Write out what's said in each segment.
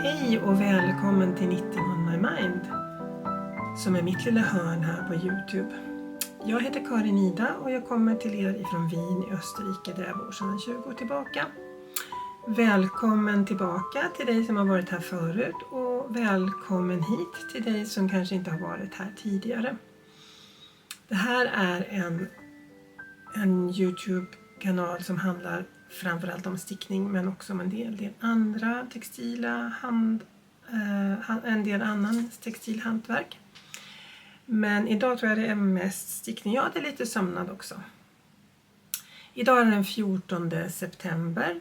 Hej och välkommen till Knitting on my mind, som är mitt lilla hörn här på Youtube. Jag heter Karin Ida och jag kommer till er ifrån Wien i Österrike där jag bor sedan 20 år tillbaka. Välkommen tillbaka till dig som har varit här förut och välkommen hit till dig som kanske inte har varit här tidigare. Det här är en Youtube-kanal som handlar framförallt om stickning men också om en del andra en del annan textilhantverk. Men idag tror jag det är mest stickning. Ja, det är lite sömnad också. Idag är den 14 september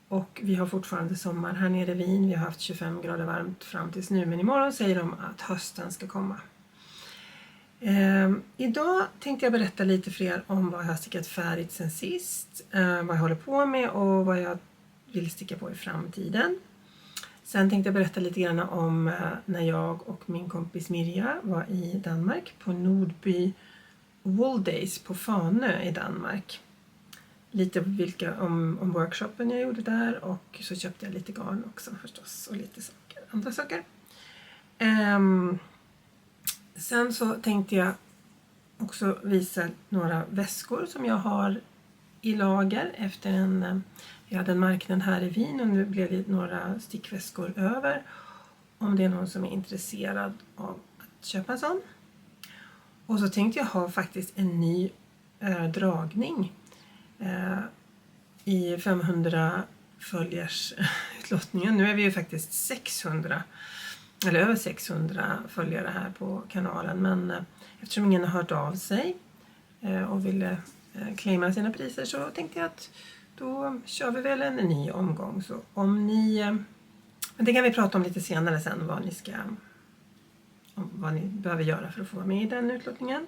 och vi har fortfarande sommar här nere i Wien. Vi har haft 25 grader varmt fram tills nu, men imorgon säger de att hösten ska komma. Idag tänkte jag berätta lite fler om vad jag har stickat färdigt sen sist, vad jag håller på med och vad jag vill sticka på i framtiden. Sen tänkte jag berätta lite grann om när jag och min kompis Mirja var i Danmark på Nordby Wooldays på Fanö i Danmark. Lite om workshopen jag gjorde där, och så köpte jag lite garn också förstås och lite andra saker. Sen så tänkte jag också visa några väskor som jag har i lager efter jag hade en marknad här i Wien och nu blev det några stickväskor över. Om det är någon som är intresserad av att köpa en sån. Och så tänkte jag ha faktiskt en ny dragning i 500 följers utlottningen. Nu är vi ju faktiskt 600 eller över 600 följare här på kanalen, men eftersom ingen har hört av sig och ville claima sina priser så tänkte jag att då kör vi väl en ny omgång. Så om ni, men det kan vi prata om lite senare sen, vad ni behöver göra för att få vara med i den utlottningen.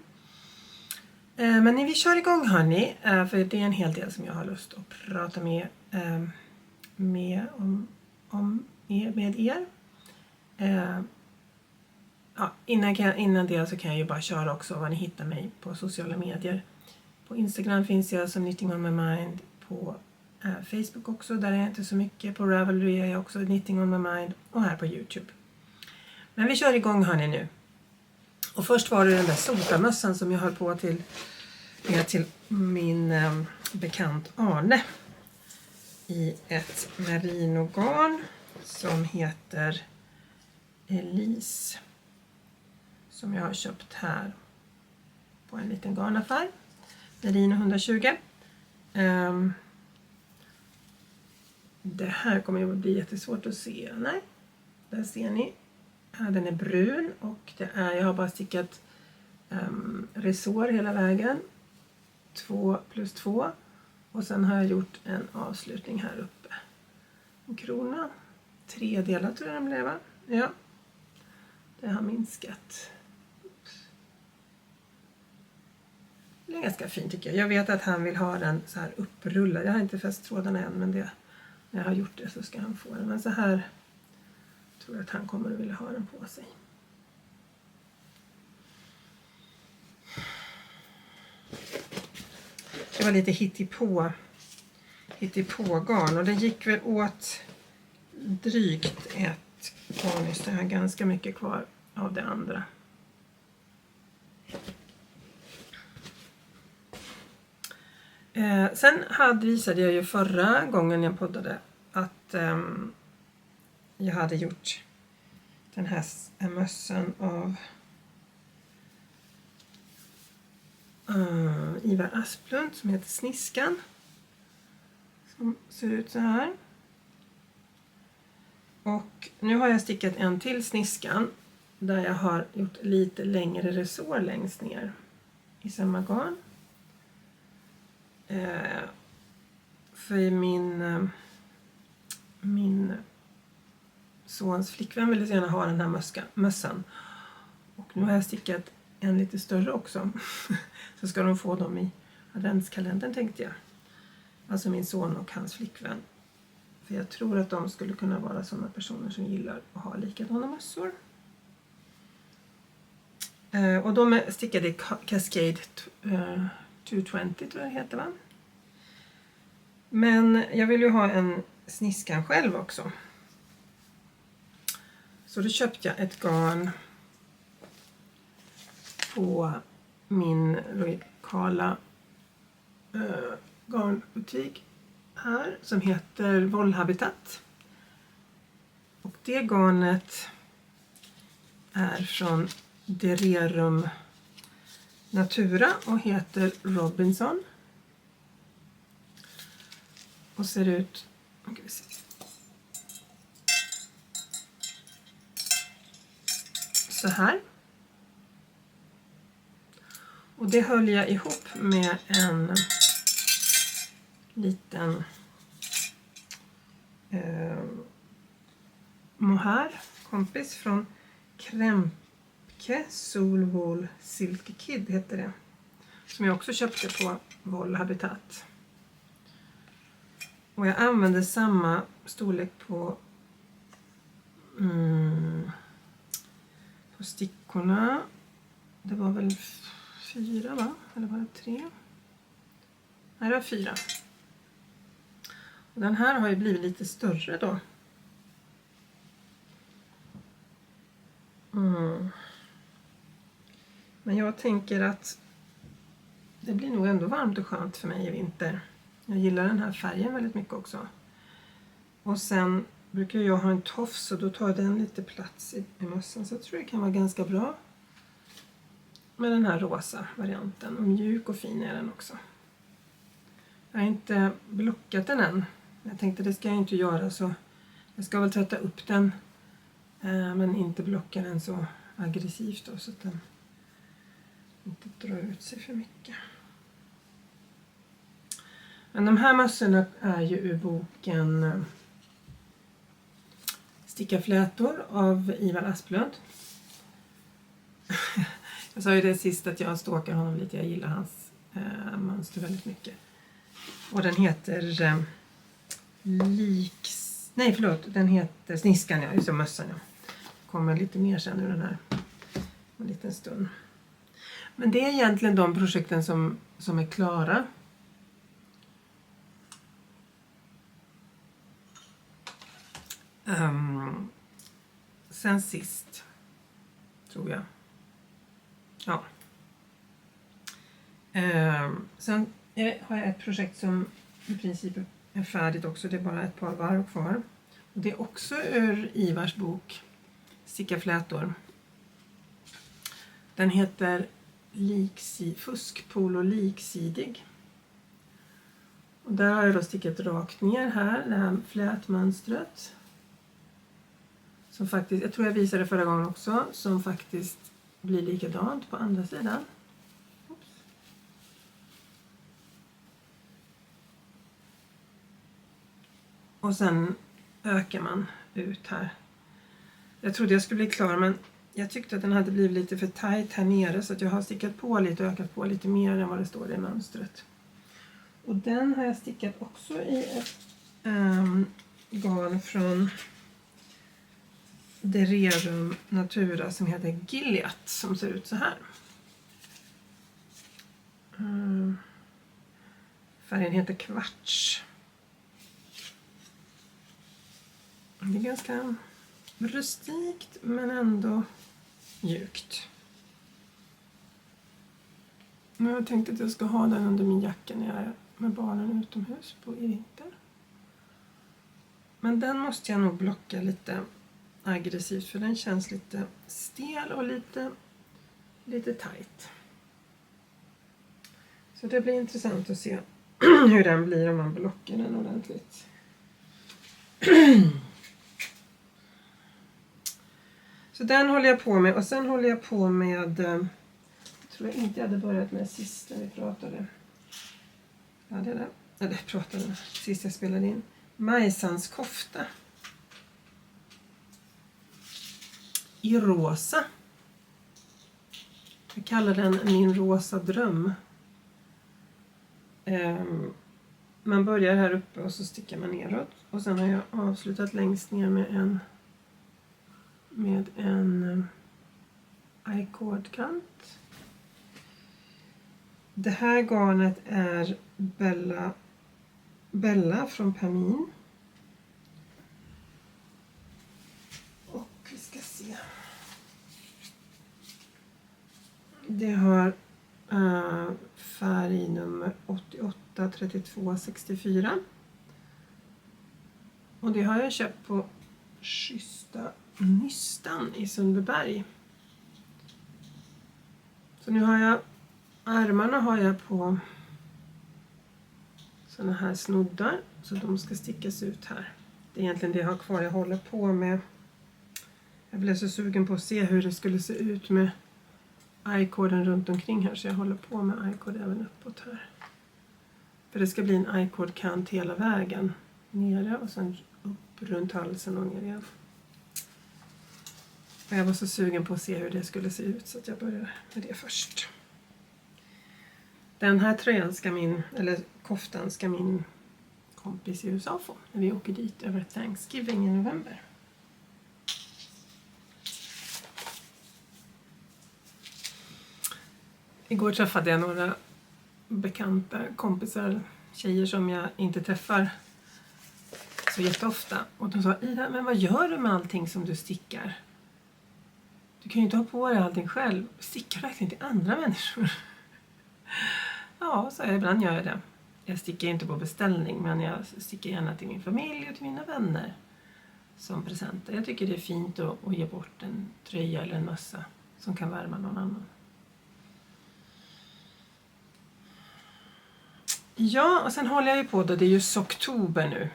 Men vi kör igång hörni, för det är en hel del som jag har lust att prata med er. Innan det så kan jag ju bara köra också vad ni hittar mig på sociala medier. På Instagram finns jag som Knitting on my mind, på Facebook också, där är jag inte så mycket. På Ravelry är jag också Knitting on my mind och här på Youtube. Men vi kör igång hörni nu. Och först var det den där sotamössan som jag höll på till min bekant Arne i ett merinogarn som heter Elise, som jag har köpt här på en liten garnaffär, merino 120. Det här kommer ju att bli jättesvårt att se. Nej, där ser ni. Den är brun och jag har bara stickat resår hela vägen, 2+2, och sen har jag gjort en avslutning här uppe, en krona, 3 delar tror jag den blev, va? Ja, det har minskat. Det är ganska fint tycker jag. Jag vet att han vill ha den så här upprullad. Jag har inte fäst trådarna än, men när jag har gjort det så ska han få den. Men så här tror jag att han kommer att vilja ha den på sig. Det var lite hittepå garn och det gick väl åt drygt ett garn. Så jag har ganska mycket kvar av det andra. Sen visade jag ju förra gången jag poddade att jag hade gjort den här mössan av Ivar Asplund som heter Sniskan, som ser ut så här. Och nu har jag stickat en till Sniskan där jag har gjort lite längre resår längst ner i samma garn. För min sons flickvän ville gärna ha den här mössan. Och nu har jag stickat en lite större också. Så ska de få dem i adventskalendern tänkte jag. Alltså min son och hans flickvän. För jag tror att de skulle kunna vara sådana personer som gillar att ha likadana mössor. Och de är stickade i Cascade 220 tror jag det heter, va? Men jag vill ju ha en Sniskan själv också. Så då köpte jag ett garn på min lokala garnbutik här som heter Wollhabitat. Och det garnet är från Dererum Natura och heter Robinson. Och ser ut så här. Och det höll jag ihop med en liten mohair kompis från Kremke Solwool Silk Kid heter det. Som jag också köpte på Wollhabitat. Och jag använde samma storlek på stickorna. Det var väl 4 va? Eller var det 3? Nej, det var 4. Och den här har ju blivit lite större då. Men jag tänker att det blir nog ändå varmt och skönt för mig i vinter. Jag gillar den här färgen väldigt mycket också. Och sen brukar jag ha en tofs och då tar den lite plats i mössan. Så jag tror det kan vara ganska bra med den här rosa varianten. Och mjuk och fin är den också. Jag har inte blockat den än. Jag tänkte det ska jag inte göra så jag ska väl tvätta upp den. Men inte blocka den så aggressivt då, så att den inte drar ut sig för mycket. Men de här mössorna är ju ur boken Sticka flätor av Ivar Asplund. Jag sa ju det sist att jag stalkar honom lite. Jag gillar hans mönster väldigt mycket. Och den heter den heter Sniskan, ja, just det, mössan, ja. Kommer lite mer sen ur den här en liten stund. Men det är egentligen de projekten som är klara. Sen sist tror jag. Ja. Sen har jag ett projekt som i princip är färdigt också. Det är bara ett par varv kvar. Och det är också ur Ivars bok Sticka flätor. Den heter Fuskpolo Liksidig. Och där har jag då stickat rakt ner här, det här flätmönstret. Som faktiskt, jag tror jag visade förra gången också, som faktiskt blir likadant på andra sidan. Oops. Och sen ökar man ut här. Jag trodde jag skulle bli klar, men jag tyckte att den hade blivit lite för tajt här nere, så att jag har stickat på lite och ökat på lite mer än vad det står i mönstret. Och den har jag stickat också i ett garn från Dererum Natura som heter Gilead, som ser ut så här. Färgen heter kvarts. Det är ganska rustikt men ändå mjukt. Nu har jag tänkt att jag ska ha den under min jacka när jag är med barnen utomhus i vinter. Men den måste jag nog blocka lite aggressivt, för den känns lite stel och lite tajt. Så det blir intressant att se hur den blir om man blockar den ordentligt. Så den håller jag på med, och sen håller jag på med, jag tror jag inte jag hade börjat med sist när vi pratade. Ja, det där. Eller pratade sist jag spelade in. Majsans kofta. I rosa. Jag kallar den min rosa dröm. Man börjar här uppe och så stickar man neråt. Och sen har jag avslutat längst ner med en i-cord-kant. Det här garnet är Bella från Pamin. Och vi ska Det har färg nummer 88 32 64. Och det har jag köpt på schyssta Sniskan i Sundbyberg. Så nu har jag armarna har jag på såna här snoddar, så de ska stickas ut här. Det är egentligen det jag har kvar. Jag håller på med, jag blev så sugen på att se hur det skulle se ut med i-koden runt omkring här, så jag håller på med i-kod även uppåt här. För det ska bli en i-kod-kant hela vägen nere och sen upp runt halsen och ner igen. Och jag var så sugen på att se hur det skulle se ut, så att jag börjar med det först. Den här tröjan ska eller koftan ska min kompis i USA få när vi åker dit över Thanksgiving i november. Igår träffade jag några bekanta kompisar, tjejer som jag inte träffar så jätteofta. Och de sa, Ida, men vad gör du med allting som du stickar? Du kan ju inte ha på dig allting själv. Stickar du verkligen till andra människor? Ja, så ibland gör jag det. Jag stickar inte på beställning, men jag stickar gärna till min familj och till mina vänner som presenter. Jag tycker det är fint att ge bort en tröja eller en mössa som kan värma någon annan. Ja, och sen håller jag ju på då, det är ju oktober nu.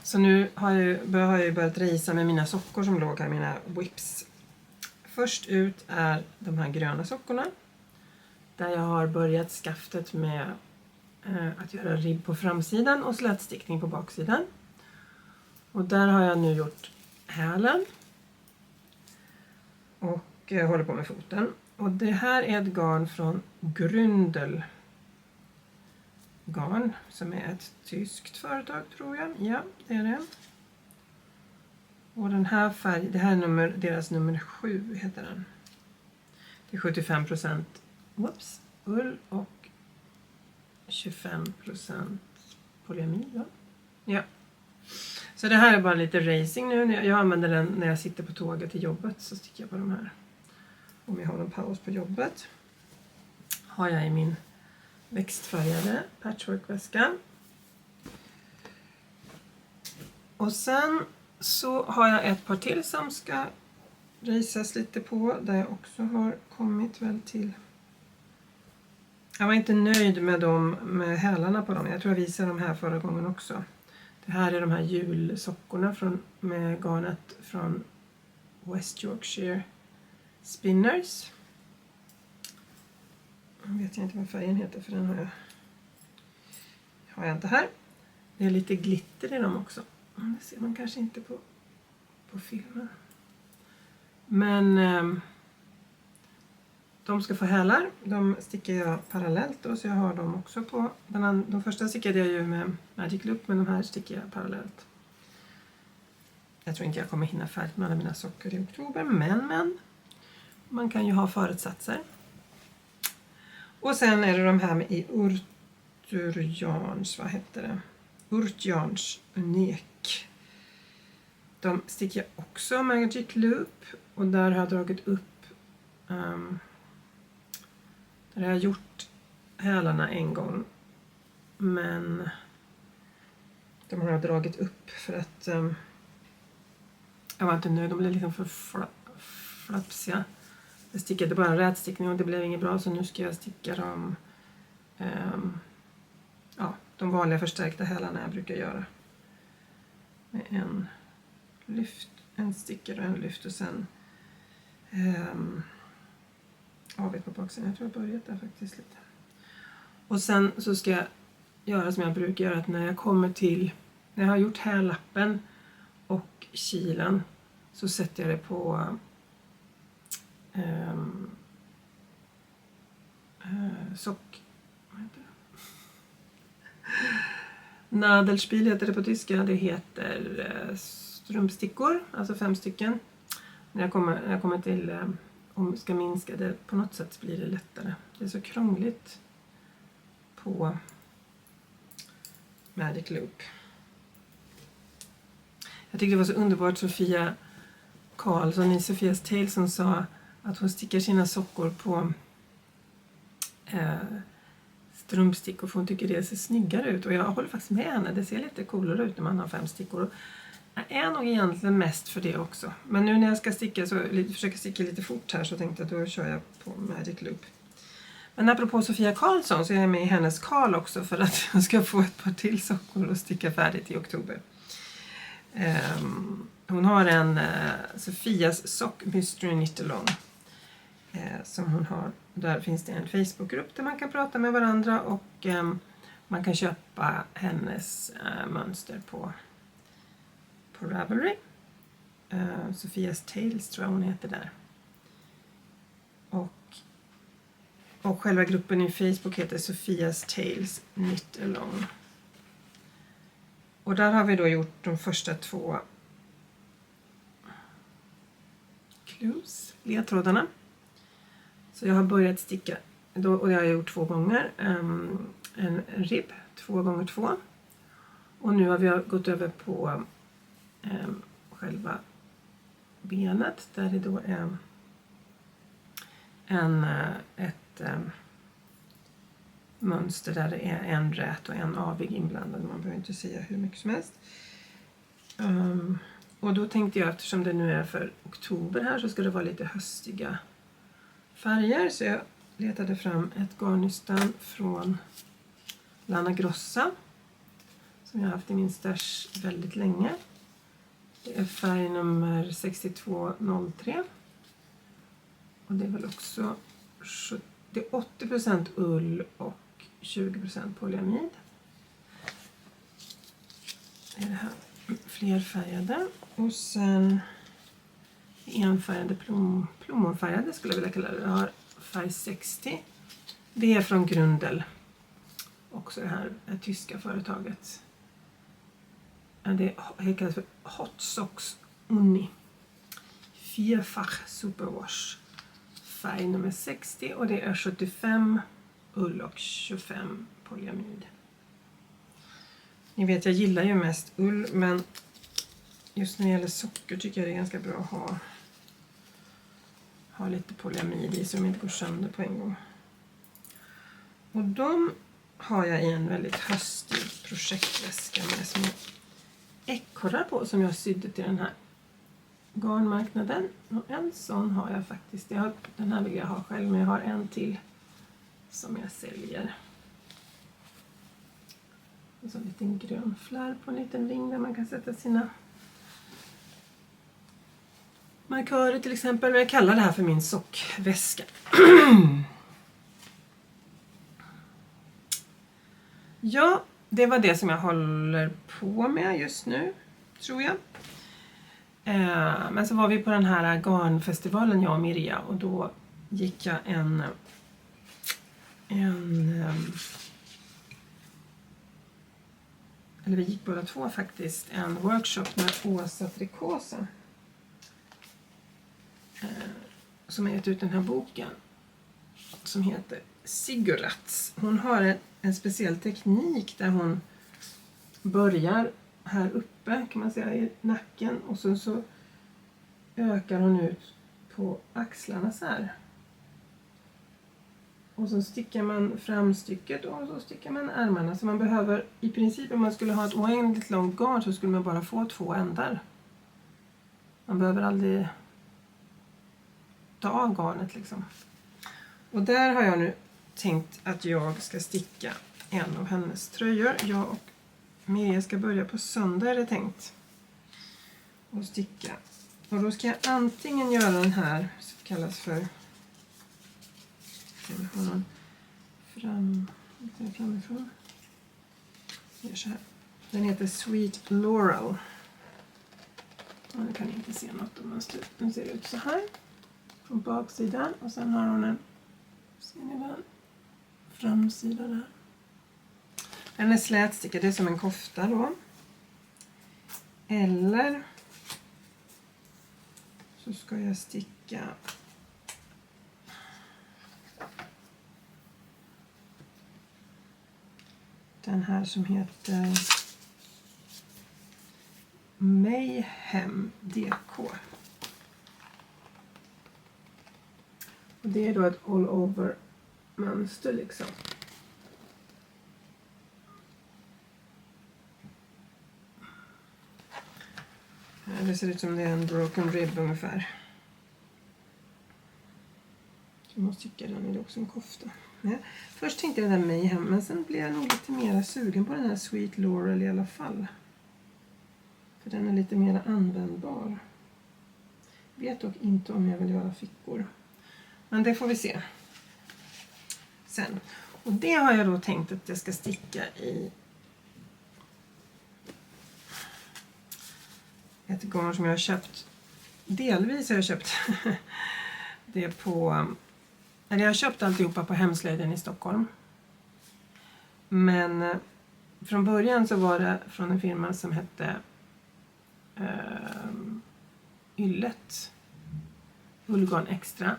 Så nu har jag börjat rejsa med mina sockor som låg här, mina whips. Först ut är de här gröna sockorna. Där jag har börjat skaftet med att göra ribb på framsidan och slätstickning på baksidan. Och där har jag nu gjort hälen. Och jag håller på med foten. Och det här är ett garn från Grundel Garn, som är ett tyskt företag tror jag. Ja, det är det. Och den här färgen, det här är deras nummer 7 heter den. Det är 75% ull och 25% polyamid, va? Ja. Så det här är bara lite racing nu. Jag använder den när jag sitter på tåget till jobbet, så sticker jag på de här. Om jag har en paus på jobbet har jag i min växtfärgade patchworkväska. Och sen så har jag ett par till som ska raceas lite på, där jag också har kommit väl till. Jag var inte nöjd med hälarna på dem. Jag tror jag visade dem här förra gången också. Det här är de här julsockorna med garnet från West Yorkshire Spinners. Jag vet inte vad färgen heter, för den har jag inte här. Det är lite glitter i dem också. Det ser man kanske inte på filmen. Men de ska få hälar. De stickar jag parallellt då, så jag har dem också på. De första stickade jag ju med Magic Loop, men de här stickar jag parallellt. Jag tror inte jag kommer hinna färdigt med alla mina sockor i oktober, men man kan ju ha förutsatser. Och sen är det de här med i Urtjans, vad heter det? Urtjans unik. De sticker jag också Magic Loop, och där har jag dragit upp där har jag gjort hälarna en gång, men de har jag dragit upp för att jag var inte nöjd, de blev liksom för flapsiga. Jag stickade bara en rätstickning och det blev inget bra, så nu ska jag sticka dem de vanliga förstärkta hälarna jag brukar göra. Med en lyft, en stickare och en lyft, och sen avvet på baksidan. Jag tror jag börjat där faktiskt lite. Och sen så ska jag göra som jag brukar göra, att när jag har gjort hällappen och kilen, så sätter jag det på Nadelspiel heter det på tyska. Det heter strumpstickor, alltså 5 stycken. När jag kommer till om vi ska minska det på något sätt, blir det lättare. Det är så krångligt på Magic Loop. Jag tyckte det var så underbart, Sofia Karlsson i Sofias Tale, som sa att hon stickar sina sockor på strumpstickor för hon tycker det ser snyggare ut. Och jag håller faktiskt med henne. Det ser lite coolare ut när man har 5 stickor. Jag är nog egentligen mest för det också. Men nu när jag ska sticka försöker sticka lite fort här så tänkte jag att då kör jag på Magic Loop. Men apropå Sofia Karlsson så är jag med i hennes call också för att jag ska få ett par till sockor och sticka färdigt i oktober. Hon har en Sofias Sock Mystery Knit Along som hon har. Där finns det en Facebookgrupp där man kan prata med varandra och man kan köpa hennes mönster på Ravelry. Sofias Tales tror jag hon heter där. Och själva gruppen i Facebook heter Sofias Tales Knit Along. Och där har vi då gjort de första 2 clues, ledtrådarna. Så jag har börjat sticka, och jag har gjort 2 gånger, en ribb 2x2. Och nu har vi gått över på själva benet där det då är ett mönster där det är en rät och en avig inblandad. Man behöver inte säga hur mycket som helst. Och då tänkte jag, eftersom det nu är för oktober här, så ska det vara lite höstiga färger. Så jag letade fram ett garnnystan från Lana Grossa som jag har haft i min stash väldigt länge. Det är färg nummer 6203. Och det är väl också det är 80% ull och 20% polyamid. Det är det här flerfärgade. Och sen enfärgade plommonfärgade skulle jag vilja kalla det. Jag har färg 60. Det är från Grundel. Också det här tyska företaget. Det kallas för Hot Socks Uni. Vierfach Superwash. Färg nummer 60 och det är 75 ull och 25 polyamid. Ni vet, jag gillar ju mest ull, men just när det gäller socker tycker jag det är ganska bra att ha lite polyamid i så de inte går sönder på en gång. Och de har jag i en väldigt höstig projektväska med små ekorrar på som jag sydde till den här garnmarknaden. Och en sån har jag faktiskt. Den här vill jag ha själv, men jag har en till som jag säljer. Och så en liten grön flärp på en liten ring där man kan sätta sina markörer till exempel. Men jag kallar det här för min sockväska. Ja, det var det som jag håller på med just nu, tror jag. Men så var vi på den här Garnfestivalen, jag och Mirja, och då gick jag eller vi gick båda 2 faktiskt, en workshop med Åsa Trikosa som har gett ut den här boken som heter Ziggurat. Hon har en speciell teknik där hon börjar här uppe kan man säga i nacken och så ökar hon ut på axlarna så här. Och så stickar man framstycket och så stickar man ärmarna. Så man behöver, i princip om man skulle ha ett oändligt långt garn så skulle man bara få 2 ändar. Man behöver aldrig ta av garnet liksom. Och där har jag nu tänkt att jag ska sticka en av hennes tröjor. Jag och Mirja ska börja på söndag är det tänkt. Och sticka. Och då ska jag antingen göra den här som kallas för framifrån. Gör så här. Den heter Sweet Laurel. Och nu kan ni inte se något om mönstret. Den ser ut så här. Från baksidan. Och sen har hon en, ser ni den? Framsida där. Den är slätstickad. Det är som en kofta då. Eller så ska jag sticka den här som heter Mayhem DK. Och det är då ett all over mönster liksom. Det ser ut som det är en broken rib ungefär. Jag måste tycka den är också en kofta. Ja. Först tänkte jag den där Mayhem, men sen blev jag nog lite mer sugen på den här Sweet Laurel i alla fall. För den är lite mer användbar. Vet dock inte om jag vill göra fickor. Men det får vi se sen. Och det har jag då tänkt att jag ska sticka i ett garn som jag har köpt. Delvis har jag köpt det på... Eller jag har köpt alltihopa på hemslöjden i Stockholm. Men från början så var det från en firma som hette Yllet. Ullgarn extra.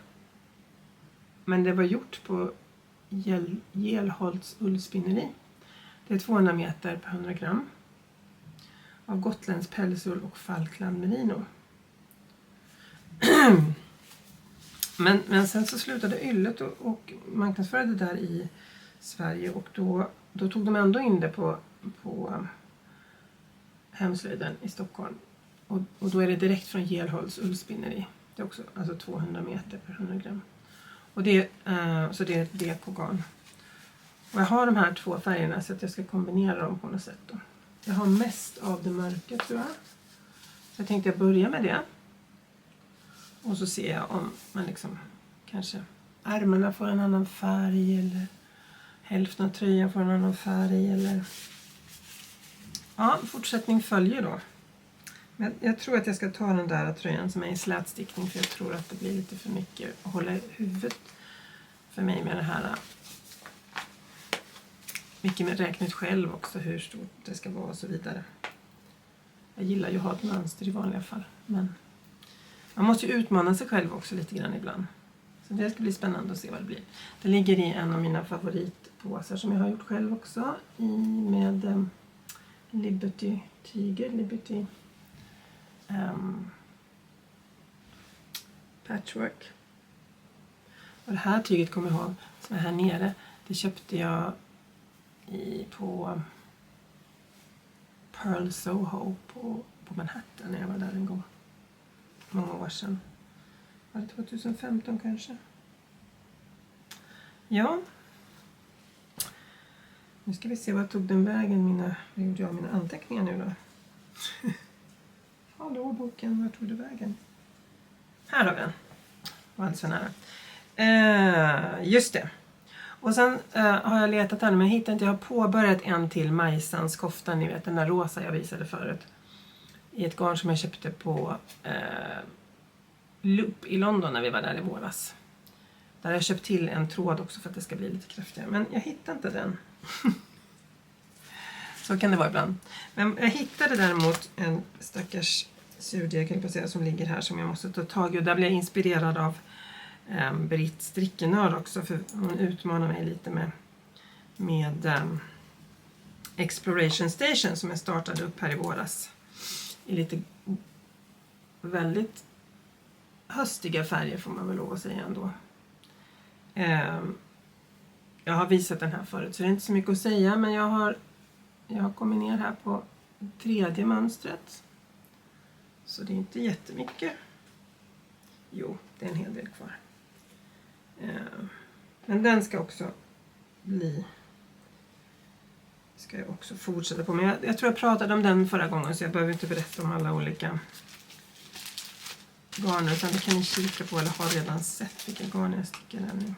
Men det var gjort på Gelholts ullspinneri. Det är 200 meter per 100 gram. Av gotländsk pälsull och Falkland merino. Men sen så slutade Yllet och marknadsförde det där i Sverige. Och då tog de ändå in det på hemslöjden i Stockholm. Och då är det direkt från Gelholts ullspinneri. Det är också alltså 200 meter per 100 gram. Och så det är ett DK-garn. Och jag har de här 2 färgerna så att jag ska kombinera dem på något sätt då. Jag har mest av det mörka tror jag. Så jag tänkte jag börja med det. Och så ser jag om man liksom kanske ärmarna får en annan färg eller hälften av tröjan får en annan färg eller... Ja, fortsättning följer då. Men jag tror att jag ska ta den där tröjan som är i slätstickning för jag tror att det blir lite för mycket att hålla i huvudet för mig med det här. Mycket med räknat själv också hur stort det ska vara och så vidare. Jag gillar ju att ha ett mönster i vanliga fall. Men man måste ju utmana sig själv också lite grann ibland. Så det ska bli spännande att se vad det blir. Det ligger i en av mina favoritpåsar som jag har gjort själv också. Med Liberty Tiger, Liberty patchwork. Och det här tyget kommer jag ihåg som är här nere. Det köpte jag på Pearl Soho på Manhattan när jag var där en gång. Många år sedan. Var det 2015 kanske? Ja. Nu ska vi se vad tog den vägen vad gjorde jag mina anteckningar nu då? Hallå boken, var tog du vägen? Här har vi den. Var alldeles för nära. Just det. Och sen har jag letat här men jag hittar inte. Jag har påbörjat en till Majsans kofta. Ni vet den där rosa jag visade förut. I ett garn som jag köpte på Loop i London när vi var där i våras. Där har jag köpt till en tråd också för att det ska bli lite kraftigare. Men jag hittar inte den. Så kan det vara ibland. Men jag hittade däremot en stackars surdeg som ligger här som jag måste ta tag i. Och där blir jag inspirerad av Britt Strickenörd också. För hon utmanar mig lite med Exploration Station som jag startade upp här i våras. I lite väldigt höstiga färger får man väl lov att säga ändå. Jag har visat den här förut så det är inte så mycket att säga. Men jag har kommit ner här på 3:e mönstret. Så det är inte jättemycket. Jo, det är en hel del kvar. Men den ska också ska jag också fortsätta på. Men jag tror jag pratade om den förra gången så jag behöver inte berätta om alla olika garner. Utan det kan ni kika på eller har redan sett vilka garn jag sticker där nu.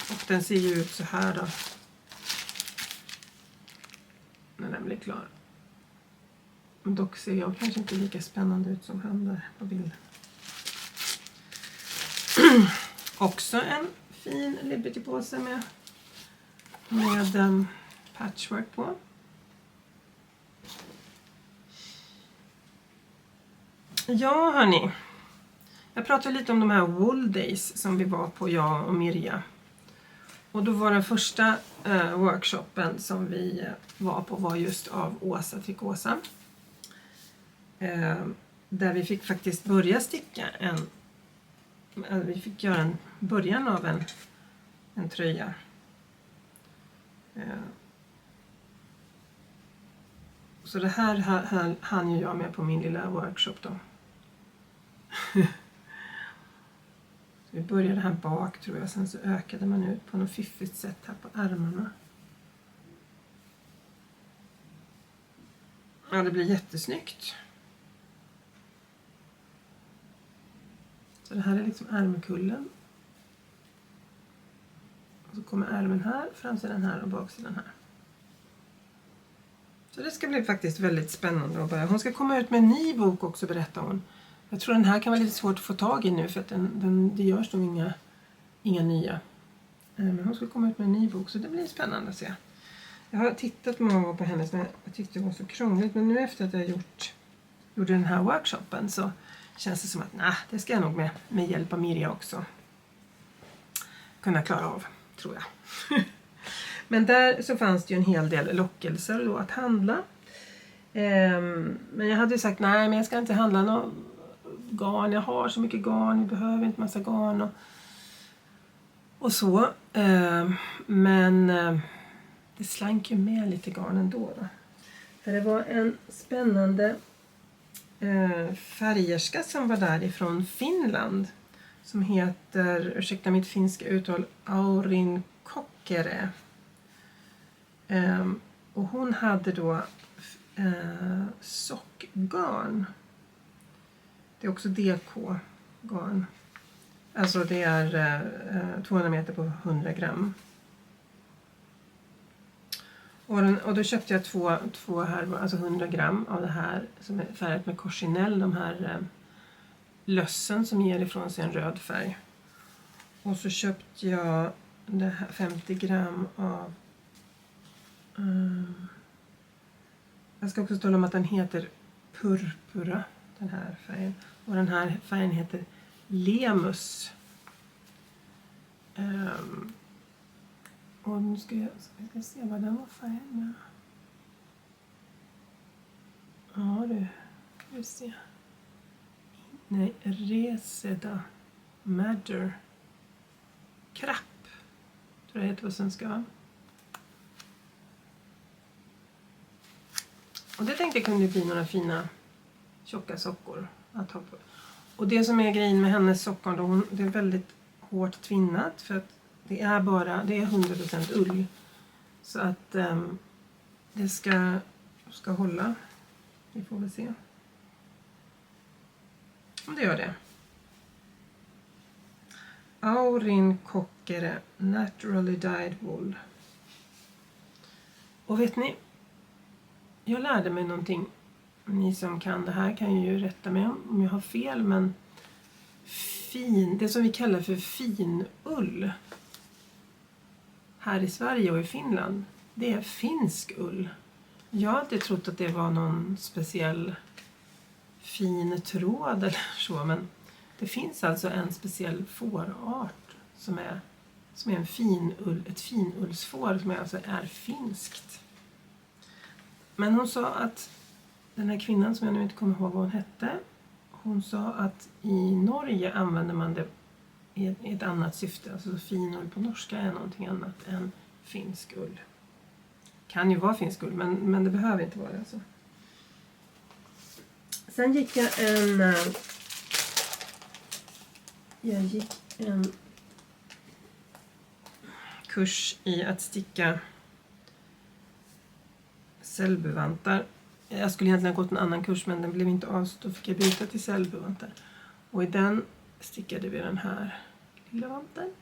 Och den ser ju ut så här då. När den blir klar. Men dock ser jag kanske inte lika spännande ut som han där på bilden. Också en fin Liberty-påse med patchwork på. Ja hörni. Jag pratade lite om de här Wooldays som vi var på, jag och Mirja. Och då var den första workshopen som vi var på var just av Åsa Trikåsa. Där vi fick faktiskt börja sticka vi fick göra en början av en en tröja. Så det här hann ju jag med på min lilla workshop då. Så vi började här bak tror jag, sen så ökade man ut på något fiffigt sätt här på ärmarna. Ja, det blir jättesnyggt. Så det här är liksom ärmkullen. Och så kommer ärmen här, framsidan här och baksidan här. Så det ska bli faktiskt väldigt spännande att börja. Hon ska komma ut med en ny bok också, berättar hon. Jag tror den här kan vara lite svårt att få tag i nu för att det görs nog inga nya. Men hon ska komma ut med en ny bok så det blir spännande att se. Jag har tittat många gånger på hennes men jag tyckte det var så krångligt. Men nu efter att jag gjorde den här workshopen så känns det som att det ska jag nog med hjälp av Mirja också kunna klara av, tror jag. Men där så fanns det ju en hel del lockelser då att handla. Men jag hade ju sagt nej, men jag ska inte handla någon garn. Jag har så mycket garn, jag behöver inte massa garn och så. Men det slank ju med lite garn ändå då. För det var en spännande färgerska som var därifrån Finland. Som heter, ursäkta mitt finska uttal, Aurin Kokkere. Och hon hade då sockgarn. Det är också DK-garn. Alltså det är 200 meter på 100 gram. Och då köpte jag två här, alltså 100 gram av det här som är färgat med korsinell. De här lössen som ger ifrån sig en röd färg. Och så köpte jag det här 50 gram av... jag ska också tala om att den heter purpura, den här färgen. Och den här färgen heter lemus. Och nu ska jag se vad den var färgen med. Ja du, ska vi se. Nej, reseda matter. Krapp, tror jag heter på svenska. Och det tänkte jag kunde bli några fina tjocka sockor att ha på. Och det som är grejen med hennes sockor då, det är väldigt hårt tvinnat för att det är 100% ull. Så att det ska hålla. Vi får väl se om det gör det. Aurin Kokkere Naturally Dyed Wool. Och vet ni, jag lärde mig någonting. Ni som kan det här kan ju rätta mig om jag har fel, men det som vi kallar för finull här i Sverige och i Finland, det är finsk ull. Jag har inte trott att det var någon speciell fin tråd eller så, men det finns alltså en speciell fårart som är en finull, ett finullsfår som alltså är finskt. Men hon sa att den här kvinnan som jag nu inte kommer ihåg vad hon hette, hon sa att i Norge använder man det i ett annat syfte. Alltså finull på norska är någonting annat än finsk ull. Kan ju vara finsk ull, men det behöver inte vara det alltså. Sen gick jag en kurs i att sticka cellbuvantar. Jag skulle egentligen ha gått en annan kurs, men den blev inte av, så då fick jag byta till cellbuvantar. Och i den stickade vi den här lilla vanten.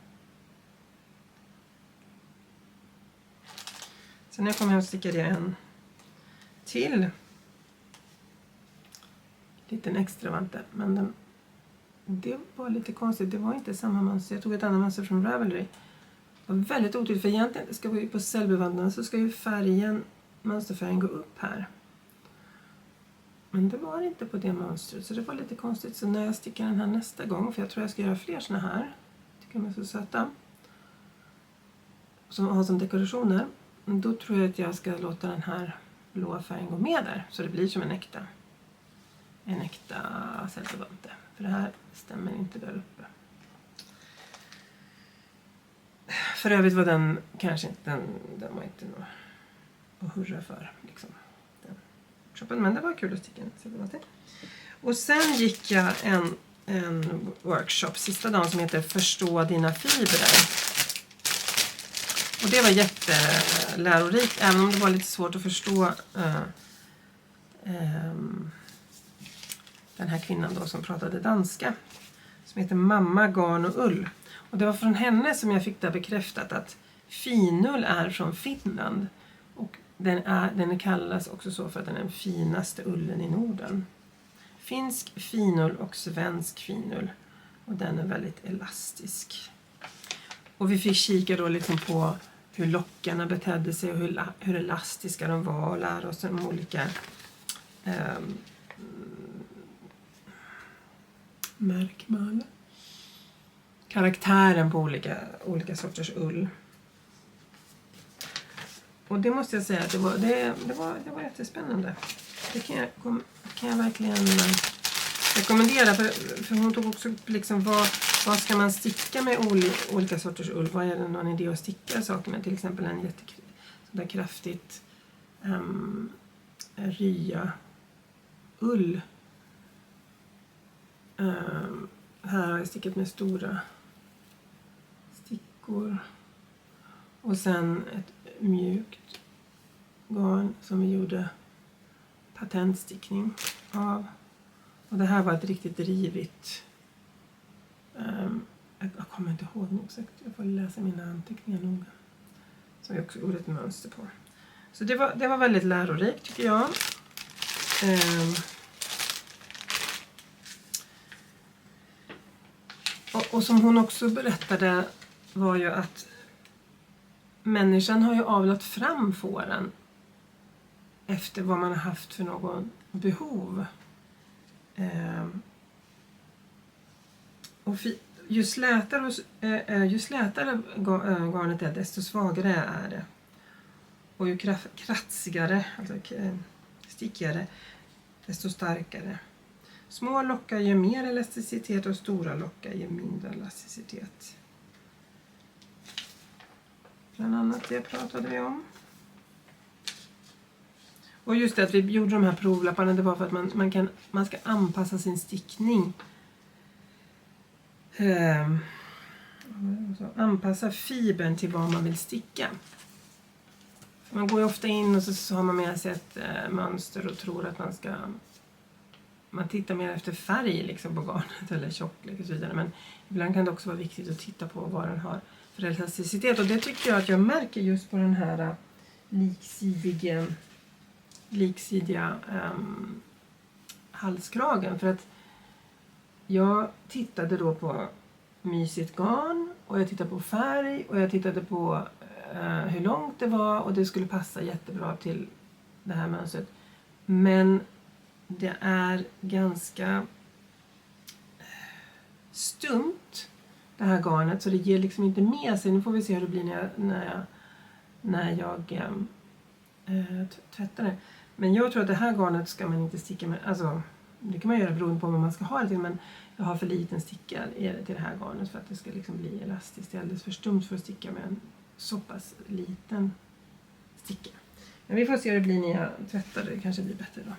Sen när jag kom hem stickade jag en till liten extra vante, men det var lite konstigt. Det var inte samma mönster. Jag tog ett annat mönster från Ravelry. Det var väldigt otydligt, för egentligen ska vi på cellbuvantarna så ska ju mönsterfärgen gå upp här. Men det var inte på det mönstret, så det var lite konstigt. Så när jag stickar den här nästa gång, för jag tror jag ska göra fler såna här, tycker de är så söta, som har som dekorationer, då tror jag att jag ska låta den här blåa färgen gå med där, så det blir som en äkta cellbuvante. För det här stämmer inte där uppe. För övrigt var den kanske inte, den var inte något att hurra för. Liksom, den shoppen. Men det var kul att sticka den. Och sen gick jag en workshop sista dagen som heter Förstå dina fibrer. Och det var jättelärorikt, även om det var lite svårt att förstå den här kvinnan då som pratade danska. Som heter Mamma, Garn och ull. Och det var från henne som jag fick det bekräftat att finull är från Finland. Och den kallas också så för att den är den finaste ullen i Norden. Finsk finull och svensk finull. Och den är väldigt elastisk. Och vi fick kika då liksom på hur lockarna betedde sig och hur elastiska de var. Och lära oss de olika märkmal. Karaktären på olika sorters ull. Och det måste jag säga att det var jättespännande. Det kan jag verkligen rekommendera. För hon tog också upp liksom vad ska man sticka med olika sorters ull. Vad är det någon idé att sticka saker med? Till exempel en sådär kraftigt rya ull. Här har jag stickat med stora stickor. Och sen ett mjukt garn som vi gjorde patentstickning av. Och det här var ett riktigt rivigt. Jag kommer inte ihåg nog exakt. Jag får läsa mina anteckningar noga. Som jag också gjorde ett mönster på. Så det var väldigt lärorikt tycker jag. Och som hon också berättade var ju att människan har ju avlat fram fåren efter vad man har haft för någon behov. Och ju slätare garnet är, desto svagare är det. Och ju kratsigare, alltså stickigare, desto starkare. Små lockar ger mer elasticitet och stora lockar ger mindre elasticitet. Bland annat det pratade vi om. Och just det att vi gjorde de här provlapparna, det var för att man ska anpassa sin stickning. Anpassa fibern till vad man vill sticka. Man går ju ofta in och så har man med sig ett mönster och tror att man tittar mer efter färg liksom på garnet eller tjocklek och så vidare. Men ibland kan det också vara viktigt att titta på vad den har för elasticitet. Och det tycker jag att jag märker just på den här liksidiga halskragen. För att jag tittade då på mysigt garn och jag tittade på färg och jag tittade på hur långt det var och det skulle passa jättebra till det här mönstret. Men det är ganska stumt det här garnet så det ger liksom inte med sig. Nu får vi se hur det blir när jag tvättar det. Men jag tror att det här garnet ska man inte sticka med. Alltså, det kan man göra beroende på vad man ska ha det till. Men jag har för liten sticka till det här garnet för att det ska liksom bli elastiskt. Det är alldeles för stumt för att sticka med en så pass liten sticka. Men vi får se hur det blir när jag tvättar det. Det kanske blir bättre då.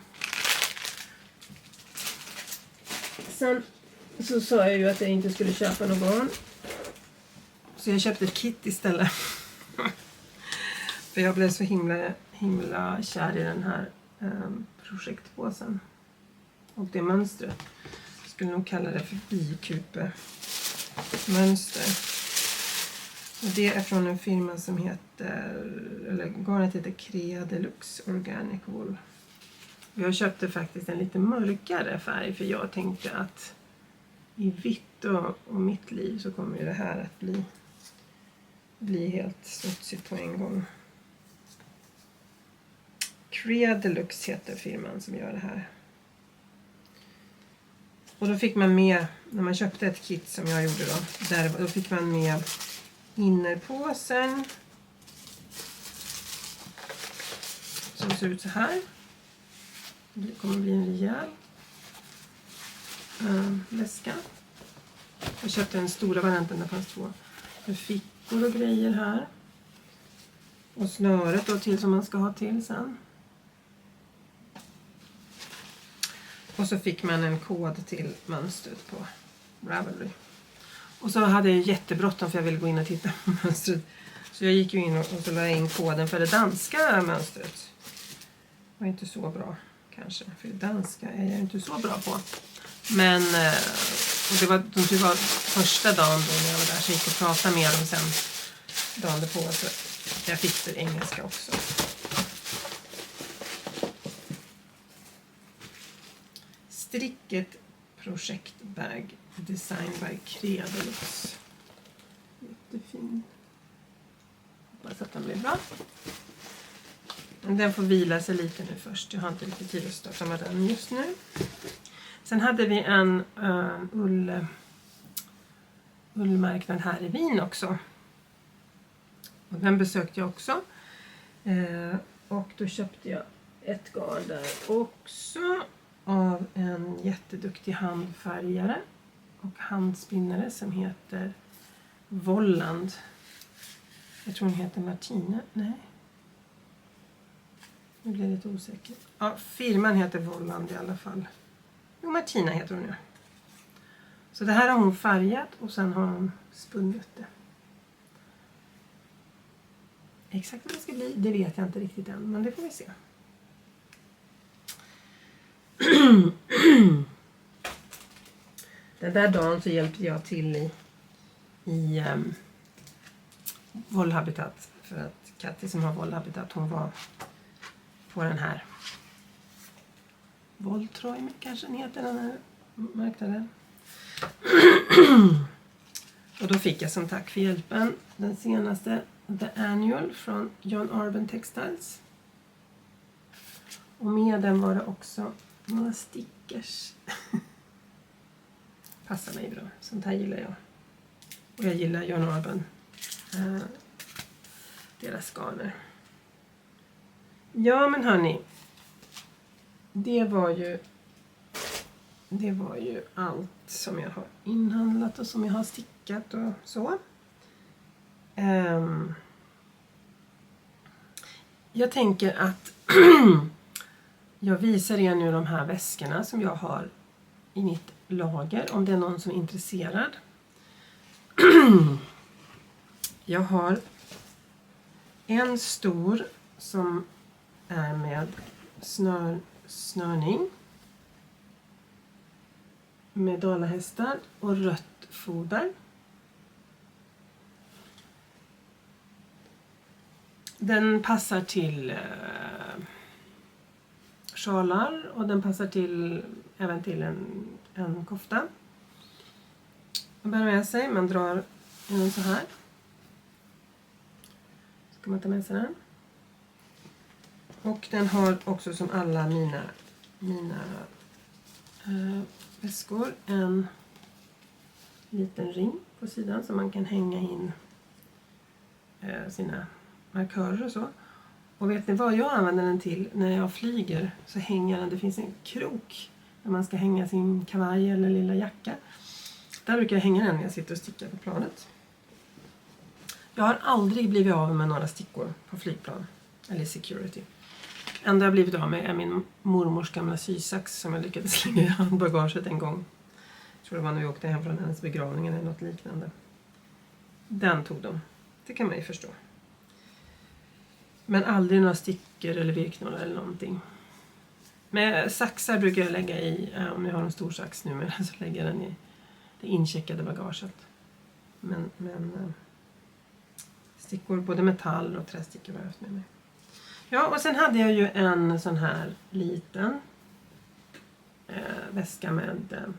Sen så sa jag ju att jag inte skulle köpa någon garn. Så jag köpte ett kit istället. För jag blev så himla kär i den här projektpåsen. Och det mönstret. Jag skulle nog kalla det för bikupe-mönster. Och det är från en firma som garnet heter Creadelux Organic Wool. Jag köpte faktiskt en lite mörkare färg för jag tänkte att i vitt och mitt liv så kommer ju det här att bli helt smutsigt på en gång. Creadelux heter firman som gör det här. Och då fick man med, när man köpte ett kit som jag gjorde då fick man med innerpåsen. Som ser ut så här. Det kommer bli en rejäl väska. Jag köpte den stora varianten, där fanns två. Jag fick fickor och grejer här. Och snöret då till som man ska ha till sen. Och så fick man en kod till mönstret på Ravelry. Och så hade jag jättebråttom för jag ville gå in och titta på mönstret. Så jag gick ju in och så la jag in koden för det danska mönstret. Det var inte så bra kanske, för det danska är jag inte så bra på. Men och det var första dagen då när jag var där, så jag gick och pratade med dem sen dagen på. Så jag fick det engelska också. Stricket Projectbag Design by Credelux. Jättefin. Hoppas att den blir bra. Den får vila sig lite nu först. Jag har inte riktigt tid att starta med den just nu. Sen hade vi en ullmarknad här i Wien också. Och den besökte jag också. Och då köpte jag ett garn där också. Av en jätteduktig handfärgare och handspinnare som heter Volland. Jag tror hon heter Martina. Nej. Nu blir jag lite osäker. Ja, firman heter Volland i alla fall. Jo, Martina heter hon nu. Så det här har hon färgat och sen har hon spunnit det. Exakt vad det ska bli, det vet jag inte riktigt än, men det får vi se. Den där dagen så hjälpte jag till i Wollhabitat, för att Katti som har Wollhabitat, hon var på den här Wolltroj kanske den heter, den här marknaden. Och då fick jag som tack för hjälpen den senaste The Annual från John Arben Textiles. Och med den var det också några stickers. Passar mig bra. Sånt här gillar jag. Och jag gillar John Arben. Deras garner. Ja men hörni. Det var ju allt som jag har inhandlat och som jag har stickat och så. Jag tänker att jag visar er nu de här väskorna som jag har i mitt lager, om det är någon som är intresserad. Jag har en stor som är med snörning med dalahästar och rött foder. Den passar till sjalar och den passar till även till en kofta. Man bär med sig, man drar den så här. Så kan man ta med sig den. Och den har också som alla mina väskor en liten ring på sidan så man kan hänga in sina markörer och så. Och vet ni vad jag använder den till när jag flyger? Så hänger den, det finns en krok där man ska hänga sin kavaj eller lilla jacka. Där brukar jag hänga den när jag sitter och stickar på planet. Jag har aldrig blivit av med några stickor på flygplan eller security. Enda jag blivit av med är min mormors gamla sysax som jag lyckades slänga i handbagaget en gång. Jag tror det var när vi åkte hem från hennes begravning eller något liknande. Den tog de. Det kan man ju förstå. Men aldrig några stickor eller virknålar eller någonting. Med saxar brukar jag lägga i, om jag har en stor sax nu, men så lägger jag den i det incheckade bagaget. Men stickor, både metall och trästickor har jag haft med mig. Ja, och sen hade jag ju en sån här liten väska med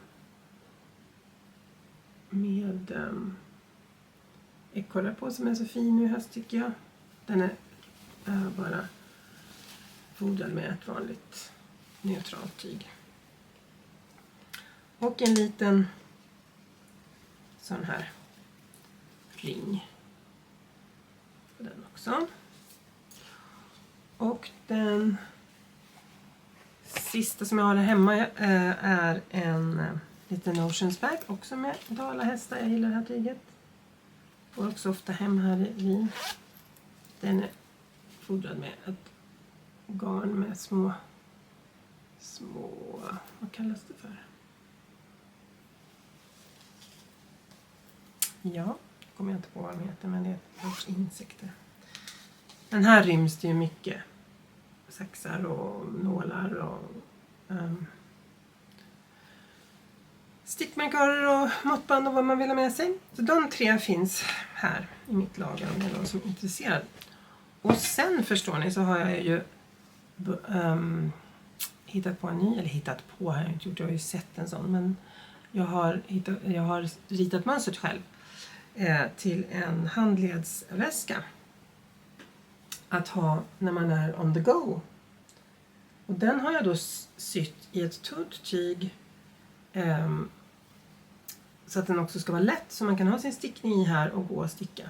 ekorrar på som är så fin nu i höst tycker jag. Den är bara fodrad med ett vanligt neutralt tyg. Och en liten sån här ring på den också. Och den sista som jag har här hemma är en liten Oceans bag också med dalahästar. Jag gillar det här tyget. får också ofta hem här i Wien. Den är fodrad med ett garn med små, vad kallas det för? Ja, kommer jag inte på vad de heter, men det är ett insekter. Den här ryms det ju mycket saxar och nålar och stickmarkörer och måttband och vad man vill ha med sig. Så de 3 finns här i mitt lager om det är någon som är intresserad. Och sen förstår ni så har jag ju hittat på en ny, eller hittat på har jag inte gjort, jag har ju sett en sån, men jag har ritat mönstret själv till en handledsväska att ha när man är on the go. Och den har jag då sytt i ett tunt tyg så att den också ska vara lätt, så man kan ha sin stickning i här och gå och sticka.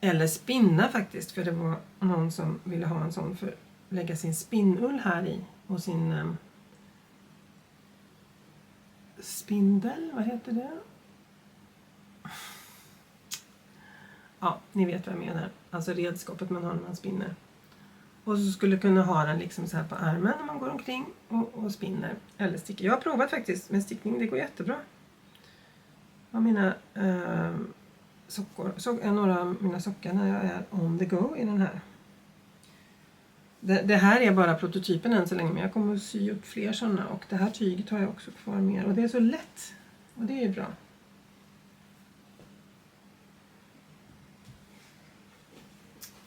Eller spinna faktiskt, för det var någon som ville ha en sån för att lägga sin spinnull här i och sin spindel, vad heter det? Ja, ni vet vad jag menar. Alltså redskapet man har när man spinner. Och så skulle kunna ha den liksom så här på armen när man går omkring och spinner eller sticker. Jag har provat faktiskt med stickning, det går jättebra. Ja, mina sockor, några av mina sockar när jag är on the go i den här. Det här är bara prototypen än så länge, men jag kommer att sy upp fler sådana, och det här tyget har jag också kvar mer, och det är så lätt och det är bra.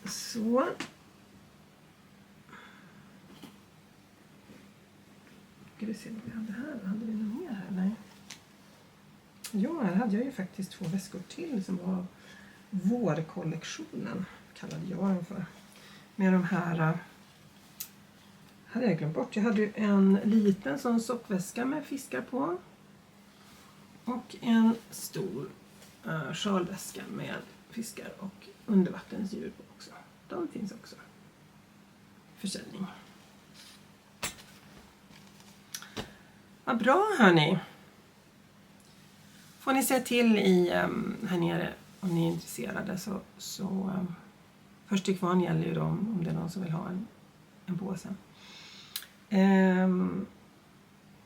Så. Ska vi se vad vi hade här. Hade vi något mer här? Nej. Ja, här hade jag ju faktiskt 2 väskor till som var vårkollektionen, kallade jag den för. Med de här hade jag glömt bort. Jag hade ju en liten sån sockväska med fiskar på. Och en stor sjalväska med fiskar och undervattensdjur på också. De finns också. Försäljning. Vad bra hörni. Får ni säga till här nere om ni är intresserade, så först till kvarn gäller ju om det är någon som vill ha en påse.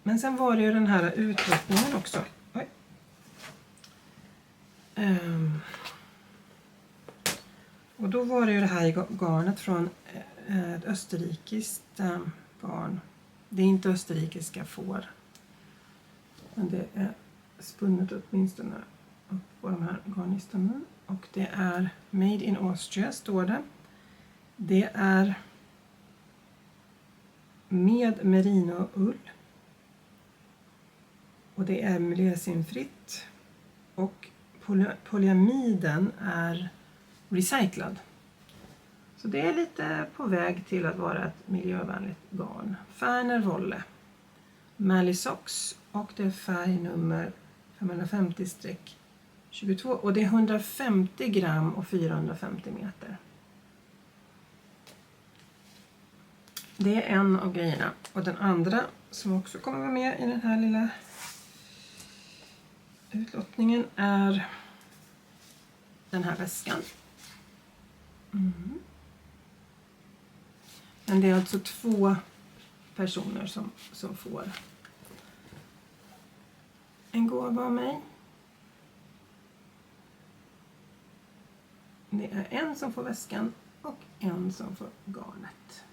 Men sen var det ju den här utlottningen också. Oj. Och då var det ju det här garnet från ett österrikiskt garn. Det är inte österrikiska får, men det är spunnet åtminstone upp på de här garnisterna. Och det är Made in Austria står det. Det är med merinoull. Och det är miljösynfritt. Och polyamiden är recyclad. Så det är lite på väg till att vara ett miljövänligt garn. Ferner Wolle. Malisox, och det är färg nummer 550-22. Och det är 150 gram och 450 meter. Det är en av grejerna. Och den andra som också kommer vara med i den här lilla utlottningen är den här väskan. Men det är alltså 2 personer som får en gåva av mig. Det är en som får väskan och en som får garnet.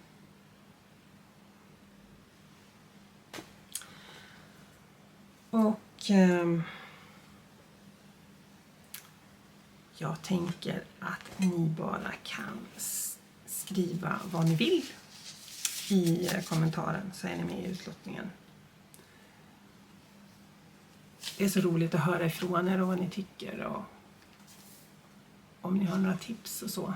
Och jag tänker att ni bara kan skriva vad ni vill i kommentaren, så är ni med i utlottningen. Det är så roligt att höra ifrån er och vad ni tycker, och om ni har några tips och så.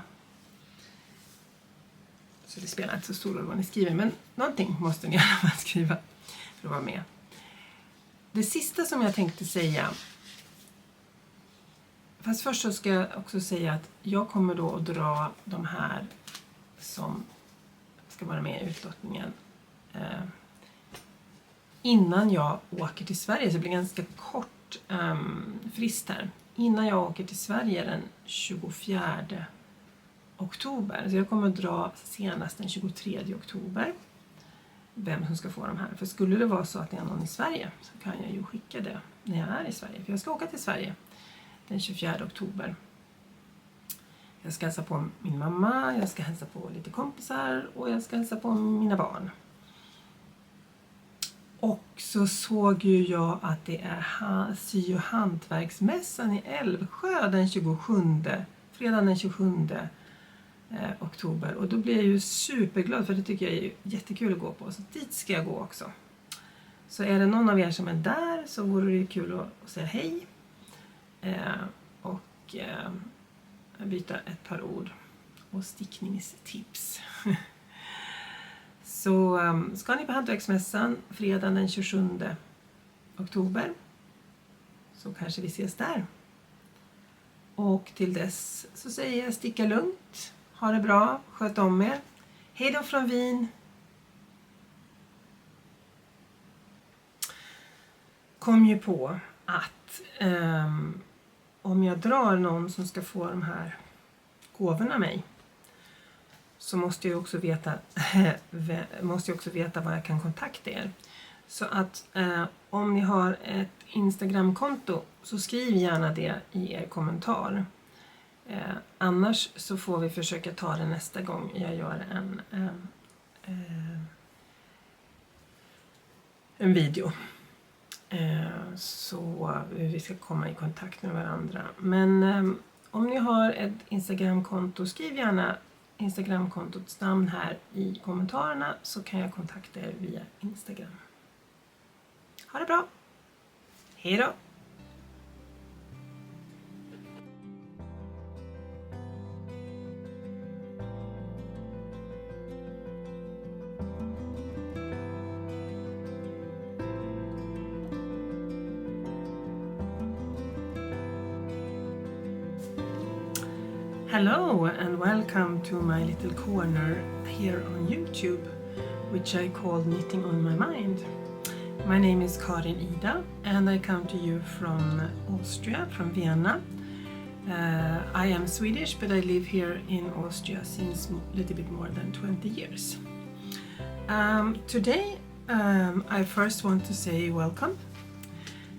Så det spelar inte så stor roll vad ni skriver, men någonting måste ni i alla fall skriva för att vara med. Det sista som jag tänkte säga, fast först så ska jag också säga att jag kommer då att dra de här som ska vara med i utlottningen innan jag åker till Sverige, så det blir ganska kort kort frist här innan jag åker till Sverige den 24 oktober. Så jag kommer att dra senast den 23 oktober. Vem som ska få de här. För skulle det vara så att det är någon i Sverige så kan jag ju skicka det när jag är i Sverige. För jag ska åka till Sverige den 24 oktober. Jag ska hälsa på min mamma, jag ska hälsa på lite kompisar och jag ska hälsa på mina barn. Och så såg ju jag att det är sy- och hantverksmässan i Älvsjö den 27, fredag den 27 oktober. Och då blir jag ju superglad för det tycker jag är jättekul att gå på. Så dit ska jag gå också. Så är det någon av er som är där så vore det kul att säga hej. Och byta ett par ord och stickningstips. Så ska ni på hantverksmässan fredag den 27 oktober så kanske vi ses där. Och till dess så säger jag sticka lugnt, ha det bra, sköt om er. Hej då från Wien! Kom ju på att om jag drar någon som ska få de här gåvorna av mig så måste jag också veta vad jag kan kontakta er. Så att om ni har ett Instagramkonto så skriv gärna det i er kommentar. Annars så får vi försöka ta det nästa gång jag gör en video. Så vi ska komma i kontakt med varandra. Men om ni har ett Instagramkonto, skriv gärna Instagramkontots namn här i kommentarerna så kan jag kontakta er via Instagram. Ha det bra! Hej då! Hello and welcome to my little corner here on YouTube, which I call Knitting on my mind. My name is Karin Ida and I come to you from Austria, from Vienna. I am Swedish but I live here in Austria since a little bit more than 20 years. Today I first want to say welcome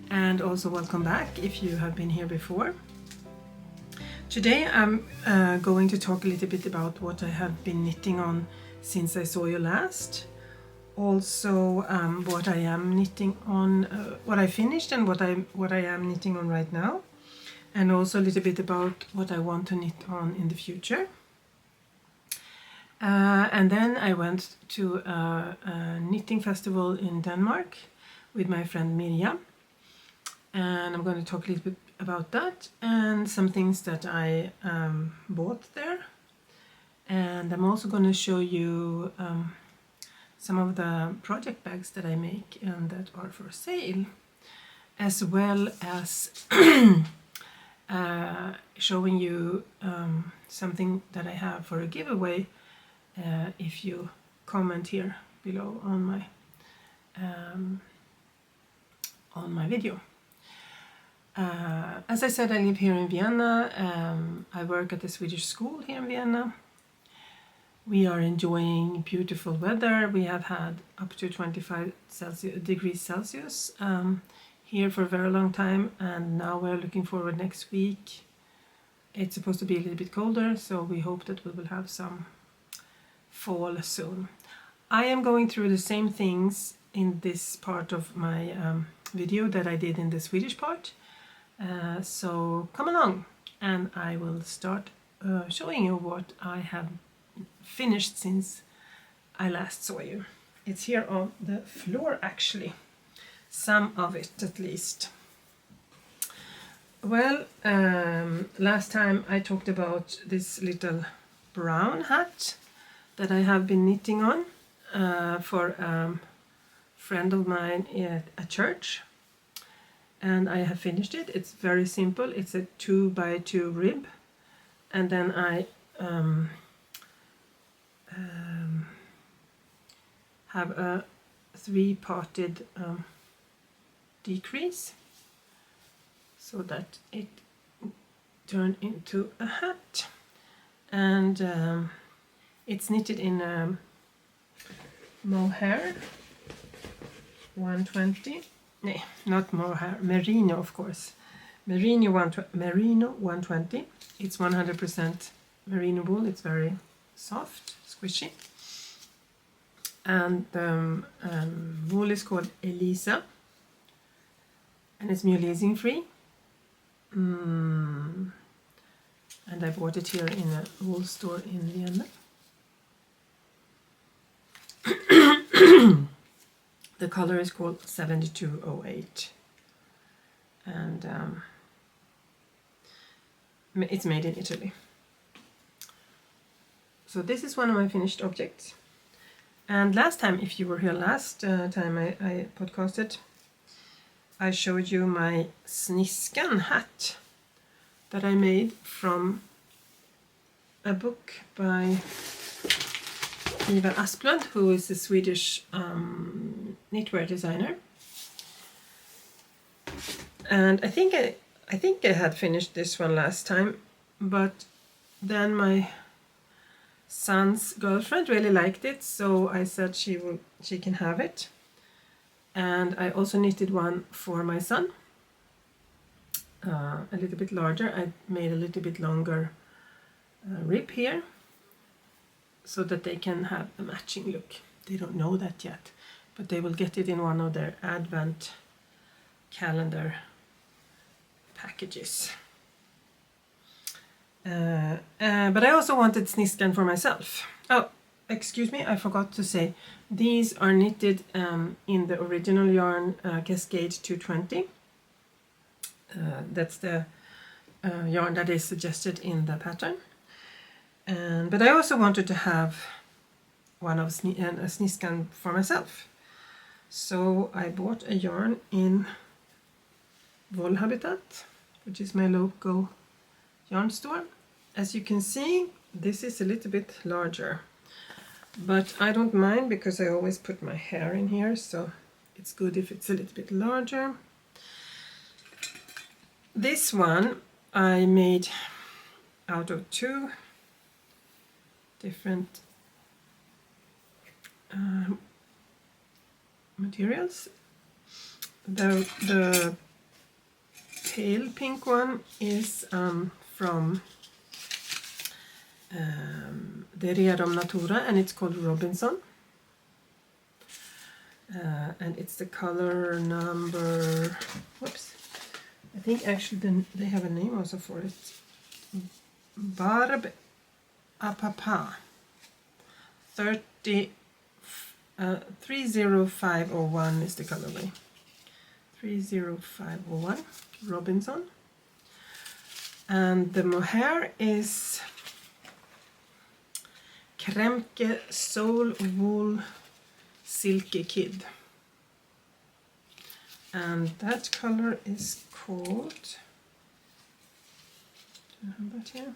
and also welcome back if you have been here before. Today I'm going to talk a little bit about what I have been knitting on since I saw you last. Also what I am knitting on, what I finished and what I am knitting on right now. And also a little bit about what I want to knit on in the future. And then I went to a knitting festival in Denmark with my friend Mirja. And I'm going to talk a little bit about that and some things that I bought there. And I'm also going to show you some of the project bags that I make and that are for sale, as well as showing you something that I have for a giveaway if you comment here below on my video. As I said, I live here in Vienna. I work at the Swedish school here in Vienna. We are enjoying beautiful weather. We have had up to 25 degrees Celsius here for a very long time, and now we're looking forward next week. It's supposed to be a little bit colder, so we hope that we will have some fall soon. I am going through the same things in this part of my video that I did in the Swedish part. So come along and I will start showing you what I have finished since I last saw you. It's here on the floor actually, some of it at least. Well, last time I talked about this little brown hat that I have been knitting on for a friend of mine at a church. And I have finished it. It's very simple. It's a 2x2 rib, and then I have a 3-parted decrease so that it turned into a hat. And it's knitted in mohair 120. No, not mohair, merino, of course. Merino 120. It's 100% merino wool. It's very soft, squishy. And the wool is called Elisa, and it's mulesing free. And I bought it here in a wool store in Vienna. The color is called 7208, and it's made in Italy. So this is one of my finished objects. And last time, if you were here last time I podcasted, I showed you my Sniskan hat that I made from a book by Ivar Asplund, who is a Swedish knitwear designer. And I think I had finished this one last time, but then my son's girlfriend really liked it, so I said she can have it. And I also knitted one for my son, a little bit larger. I made a little bit longer rib here, so that they can have a matching look. They don't know that yet, but they will get it in one of their advent calendar packages. But I also wanted Sniskan for myself. Oh, excuse me, I forgot to say, these are knitted in the original yarn Cascade 220. That's the yarn that is suggested in the pattern. But I also wanted to have one of a Sniskan for myself. So I bought a yarn in Wool Habitat, which is my local yarn store. As you can see, this is a little bit larger, but I don't mind because I always put my hair in here, so it's good if it's a little bit larger. This one I made out of two different materials. The pale pink one is from the Rerum Natura, and it's called Robinson. And it's the color number, whoops, I think actually they have a name also for it. Barb Apapa 30501 is the colorway. 30501 Robinson. And the mohair is Kremke Soul Wool Silky Kid. And that color is called, do I have that here?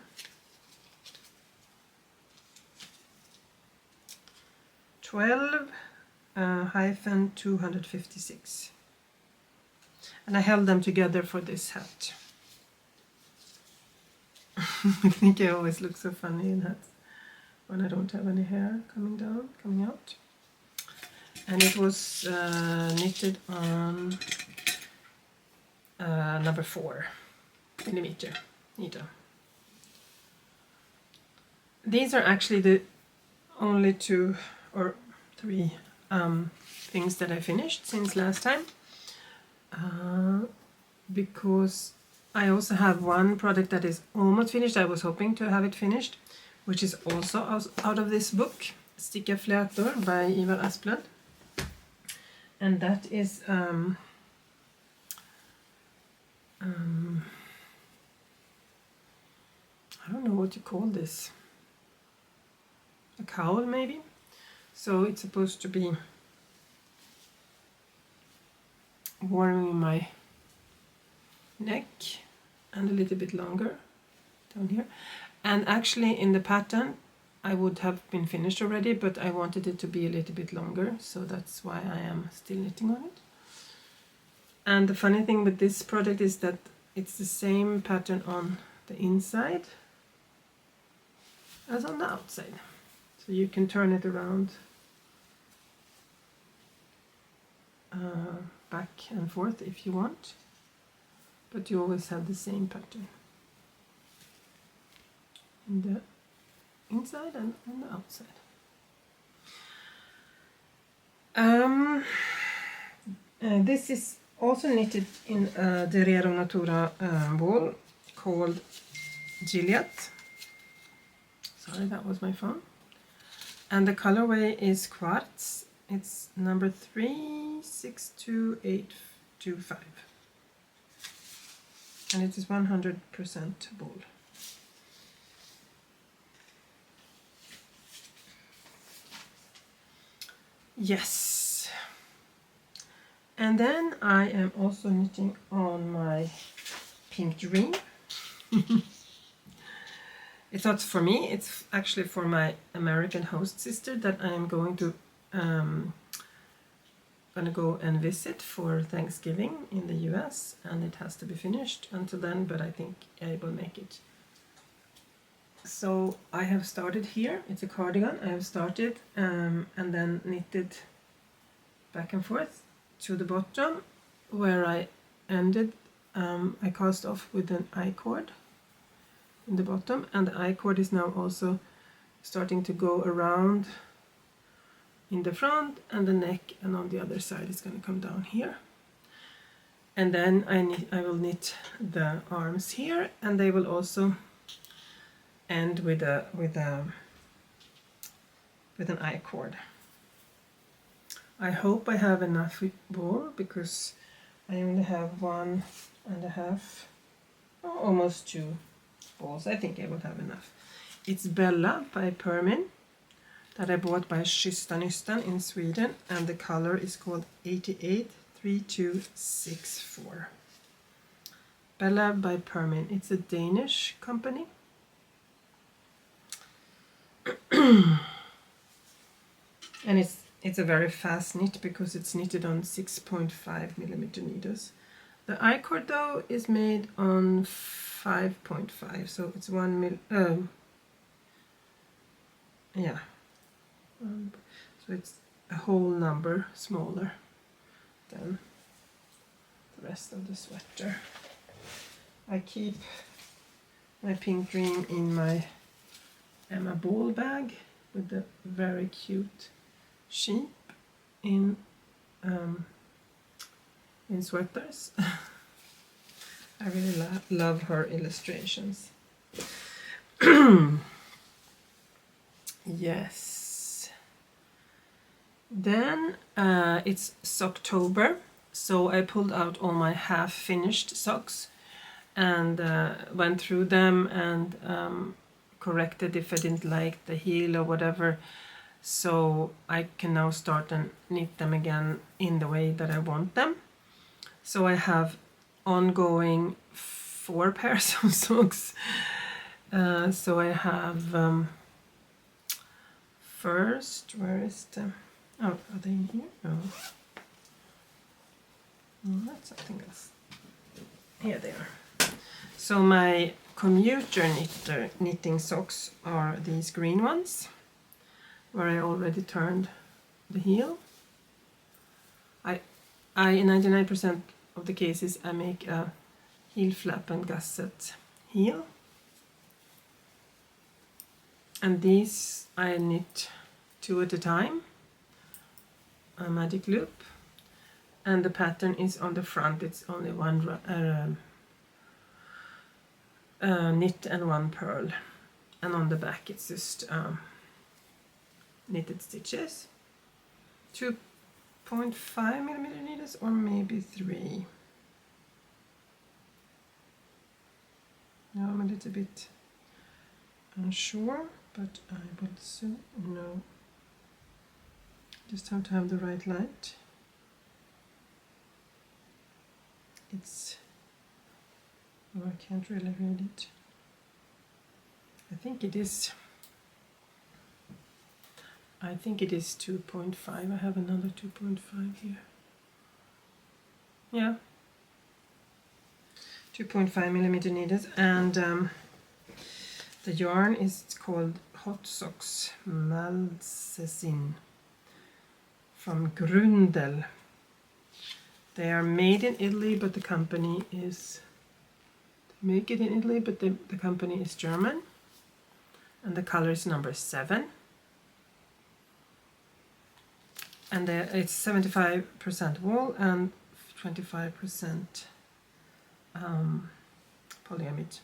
-256, and I held them together for this hat. I think I always look so funny in hats when I don't have any hair coming out. And it was knitted on number 4 millimeter needle. These are actually the only 2 or 3 things that I finished since last time, because I also have one product that is almost finished. I was hoping to have it finished, which is also out of this book, Sticka flätor by Ivar Asplund, and that is I don't know what you call this, a cowl maybe. So it's supposed to be warming my neck and a little bit longer down here. And actually in the pattern I would have been finished already, but I wanted it to be a little bit longer, so that's why I am still knitting on it. And the funny thing with this project is that it's the same pattern on the inside as on the outside. So you can turn it around back and forth if you want, but you always have the same pattern in the inside and on the outside. This is also knitted in a Derero Natura wool called Gilliat. Sorry, that was my phone. And the colorway is Quartz. It's number 362825. And it is 100% wool. Yes. And then I am also knitting on my pink dream. It's not for me, it's actually for my American host sister that I am going to go and visit for Thanksgiving in the US, and it has to be finished until then, but I think I will make it. So I have started here. It's a cardigan. I have started and then knitted back and forth to the bottom where I ended. I cast off with an I-cord in the bottom, and the I-cord is now also starting to go around in the front and the neck, and on the other side it's going to come down here. And then I will knit the arms here, and they will also end with an I-cord. I hope I have enough wool because I only have 1.5, almost 2 balls. I think I will have enough. It's Bella by Permin that I bought by Nystan in Sweden, and the color is called 883264. Bella by Permin. It's a Danish company. And it's a very fast knit because it's knitted on 6.5mm needles. The I-cord though is made on 5.5, so it's 1 mil. Yeah. So it's a whole number smaller than the rest of the sweater. I keep my pink dream in my Emma ball bag with the very cute sheep in sweaters. I really love her illustrations. Yes. Then it's Socktober, so I pulled out all my half-finished socks and went through them and corrected if I didn't like the heel or whatever, so I can now start and knit them again in the way that I want them. So I have ongoing 4 pairs of socks. So I have first, where is the, oh, are they in here? No. Oh, that's something else. Here they are. So my commuter knitting socks are these green ones, where I already turned the heel. I in 99% of the cases I make a heel flap and gusset heel. And these I knit 2 at a time, a magic loop, and the pattern is on the front. It's only 1 knit and 1 purl, and on the back it's just knitted stitches, 2.5mm needles or maybe 3. Now I'm a little bit unsure, but I will soon know. Just have to have the right light. It's, oh, I can't really read it. I think it is 2.5. I have another 2.5 here. Yeah. 2.5 millimeter needles, and the yarn is called Hot Socks Malsesin from Grundel. They are made in Italy, but the company is the company is German, and the color is number 7. And it's 75% wool and 25% polyamide.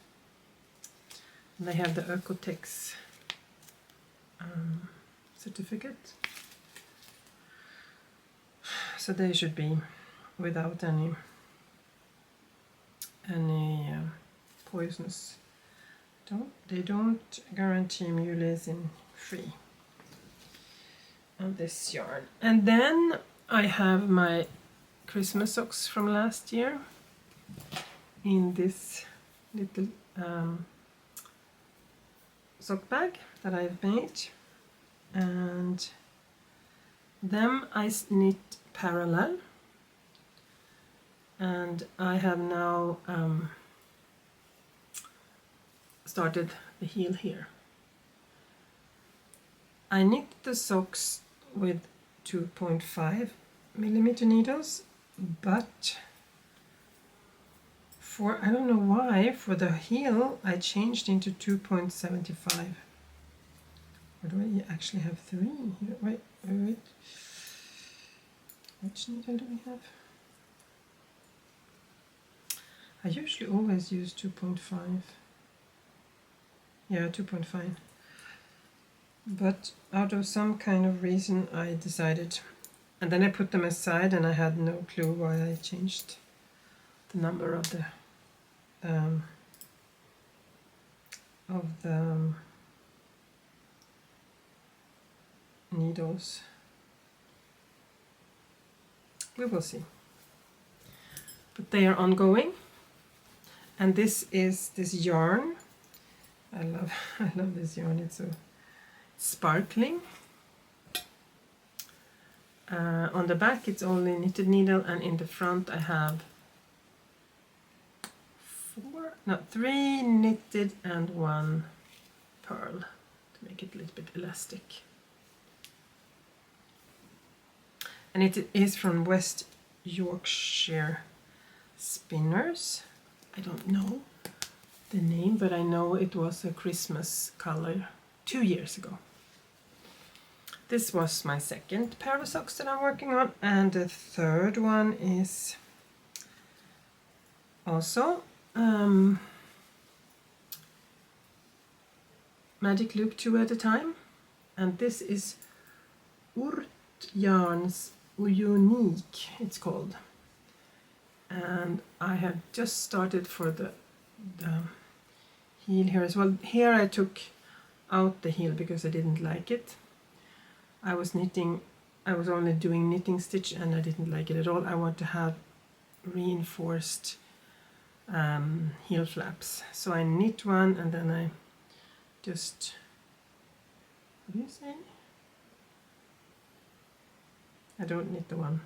And they have the Oekotex certificate, so they should be without any poisonous. They don't guarantee mulesing free on this yarn. And then I have my Christmas socks from last year in this little sock bag that I've made, and them I knit parallel, and I have now started the heel here. I knit the socks with 2.5 millimeter needles, but for, I don't know why, for the heel I changed into 2.75. Or do I actually have 3 here? Wait. Which needle do we have? I usually always use 2.5. Yeah, 2.5. But out of some kind of reason I decided, and then I put them aside, and I had no clue why I changed the number of the needles. We will see. But they are ongoing, and this is this yarn. I love this yarn. It's so sparkling. On the back it's only knitted needle, and in the front I have 3 knitted and 1 pearl to make it a little bit elastic. And it is from West Yorkshire Spinners. I don't know the name, but I know it was a Christmas color 2 years ago. This was my second pair of socks that I'm working on, and the third one is also Magic Loop 2 at a time, and this is Urt Yarns Unique, it's called. And I have just started for the heel here as well. Here I took out the heel because I didn't like it. I was only doing knitting stitch, and I didn't like it at all. I want to have reinforced heel flaps. So I knit one, and then I just, what do you say? I don't knit the one.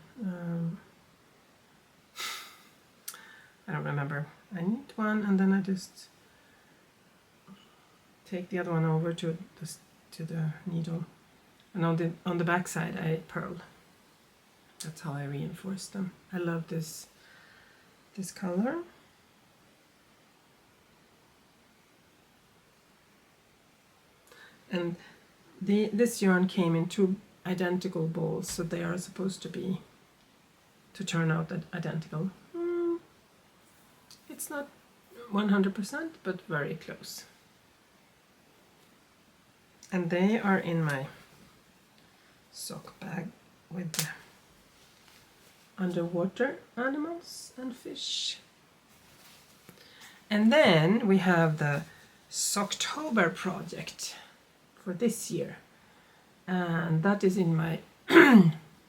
I don't remember. I knit one, and then I just take the other one over to the needle, and on the back side I purl. That's how I reinforce them. I love this color. And this yarn came in 2 identical balls, so they are supposed to turn out identical. It's not 100%, but very close. And they are in my sock bag with the underwater animals and fish. And then we have the Socktober project for this year, and that is in my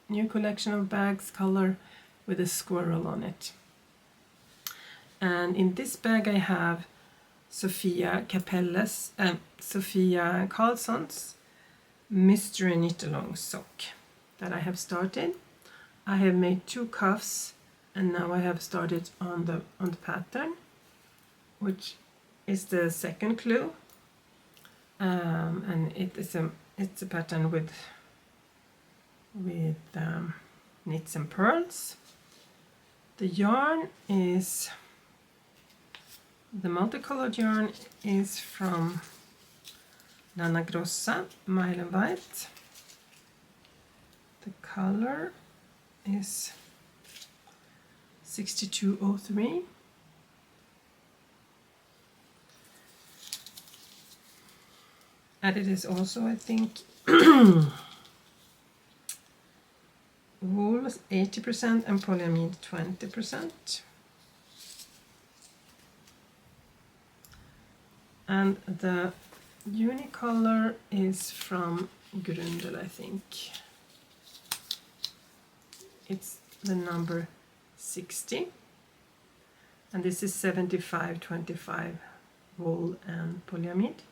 new collection of bags color with a squirrel on it. And in this bag I have Sofia Karlsson's Mystery Knit Along sock that I have started. I have made 2 cuffs, and now I have started on the pattern. which is the second clue, and it's a pattern with knits and pearls. The yarn is, the multicolored yarn is from Lana Grossa, Mile and White. The color is 6203. And it is also, I think, wool 80% and polyamide 20%. And the unicolor is from Grundel, I think. It's the number 60. And this is 75-25 wool and polyamide.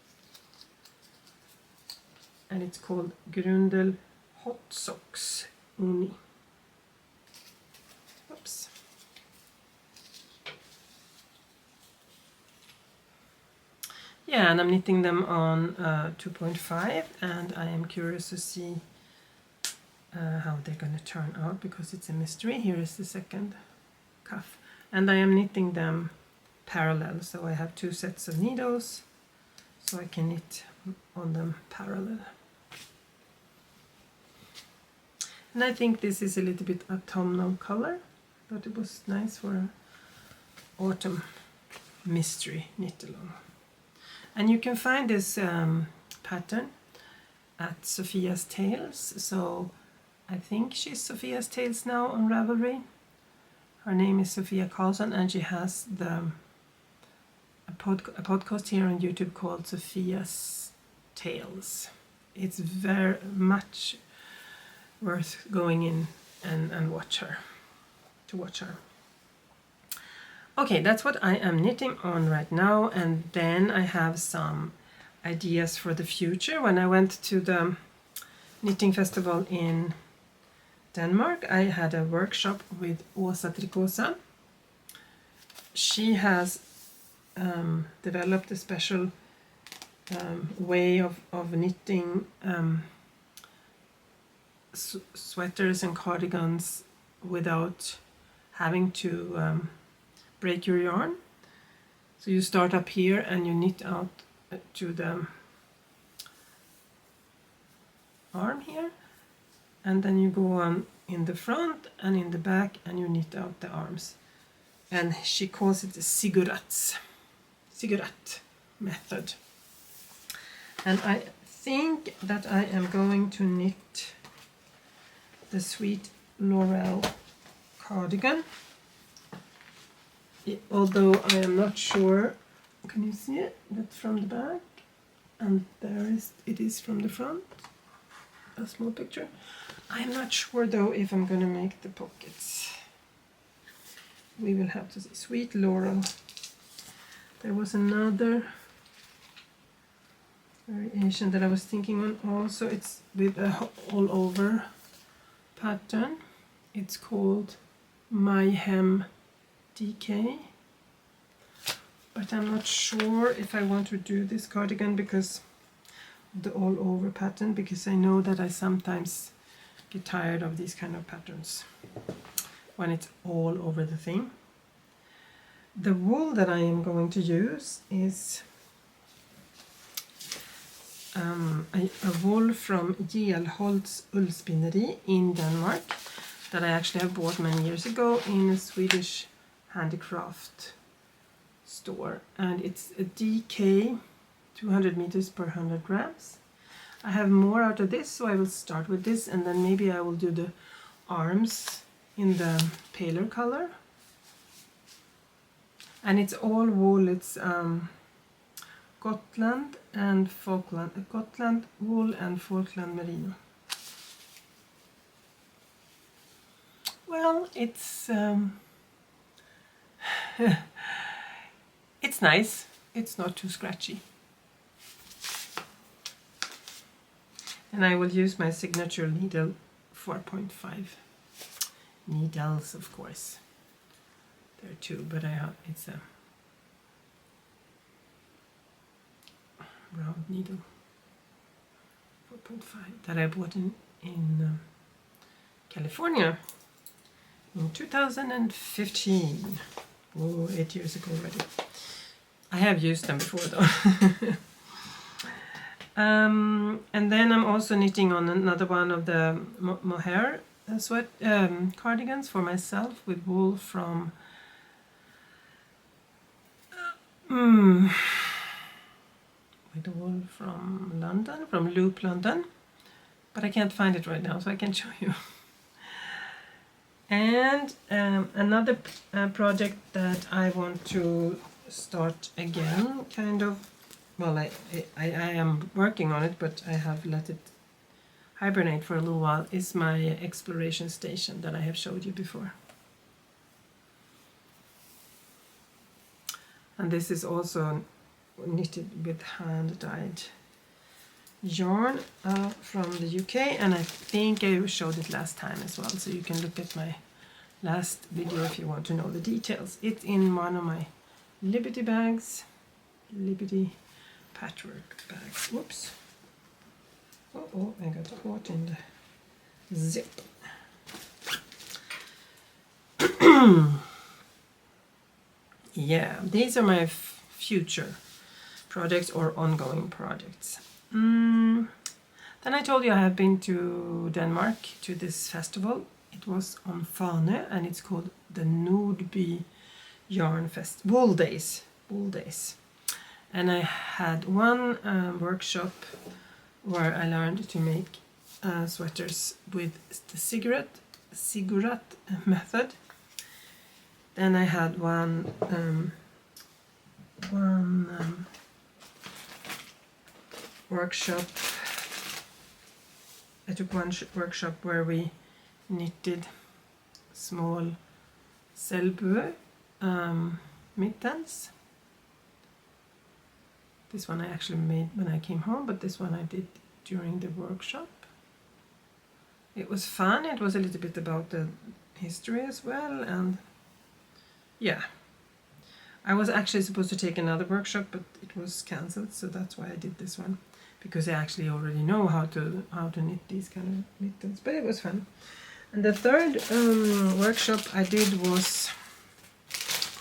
And it's called Grundel Hot Socks Uni. Oops. Yeah, and I'm knitting them on 2.5, and I am curious to see how they're going to turn out, because it's a mystery. Here is the second cuff, and I am knitting them parallel, so I have 2 sets of needles, so I can knit on them parallel. And I think this is a little bit autumnal color, but it was nice for an autumn mystery knit along. And you can find this pattern at Sophia's Tales, so I think she's Sophia's Tales now on Ravelry. Her name is Sophia Karlsson, and she has a podcast here on YouTube called Sophia's Tales. It's very much worth going in and watch her. Okay, that's what I am knitting on right now, and then I have some ideas for the future. When I went to the knitting festival in Denmark, I had a workshop with Åsa Trikosa. She has developed a special way of knitting sweaters and cardigans without having to break your yarn. So you start up here and you knit out to the arm here, and then you go on in the front and in the back and you knit out the arms. And she calls it the Ziggurat method. And I think that I am going to knit the Sweet Laurel cardigan, although I am not sure. Can you see it? That's from the back, and it is from the front, a small picture. I am not sure though if I'm going to make the pockets. We will have to see. Sweet Laurel. There was another variation that I was thinking on also. It's with a all over pattern. It's called My Hem DK, but I'm not sure if I want to do this cardigan because the all over pattern, because I know that I sometimes get tired of these kind of patterns when it's all over the thing. The wool that I am going to use is a wool from Gelholts Ullspinneri in Denmark that I actually have bought many years ago in a Swedish handicraft store, and it's a DK 200 meters per 100 grams. I have more out of this, so I will start with this, and then maybe I will do the arms in the paler color. And it's all wool. It's Gotland and Falkland, Gotland wool and Falkland merino. Well, it's it's nice. It's not too scratchy. And I will use my signature needle 4.5 needles, of course. There are two, but it's a round needle, 4.5, that I bought in California in 2015. Oh, 8 years ago already. I have used them before though. And then I'm also knitting on another one of the mohair cardigans for myself with wool from London, from Loop London, but I can't find it right now, so I can show you. And another project that I want to start again, kind of. Well, I am working on it, but I have let it hibernate for a little while, is my exploration station that I have showed you before. And this is also knitted with hand-dyed yarn from the UK, and I think I showed it last time as well, so you can look at my last video if you want to know the details. It's in one of my Liberty bags, Liberty patchwork bags. Whoops. Oh, I got caught in the zip. Yeah, these are my future projects or ongoing projects. Then I told you I have been to Denmark to this festival. It was on Fane, and it's called the Nordby Wooldays. And I had one workshop where I learned to make sweaters with the Ziggurat method. Then I had one workshop. I took one workshop where we knitted small selbue mittens. This one I actually made when I came home, but this one I did during the workshop. It was fun. It was a little bit about the history as well, and yeah. I was actually supposed to take another workshop, but it was cancelled, so that's why I did this one, because I actually already know how to knit these kind of mittens, but it was fun. And the third workshop I did was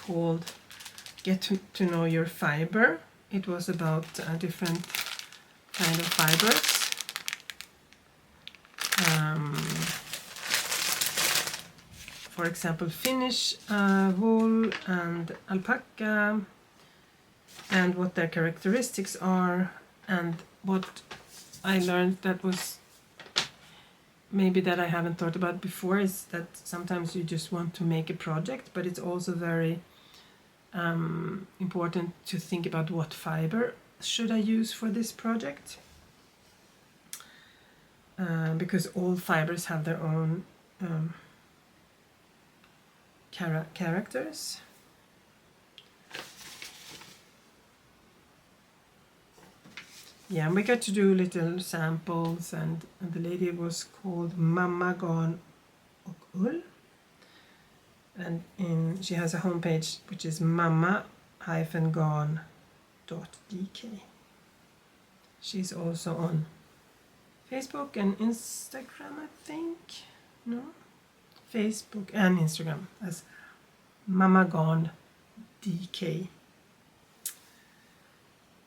called Get to Know Your Fiber. It was about different kind of fibers. For example, Finnish wool and alpaca, and what their characteristics are, and what I learned that was maybe that I haven't thought about before is that sometimes you just want to make a project, but it's also very important to think about what fiber should I use for this project, because all fibers have their own characters. Yeah, and we got to do little samples, and the lady was called Mamma Garn och Ull, and she has a homepage which is mamma-garn.dk. She's also on Facebook and Instagram, I think. No? Facebook and Instagram as Mamma Garn DK.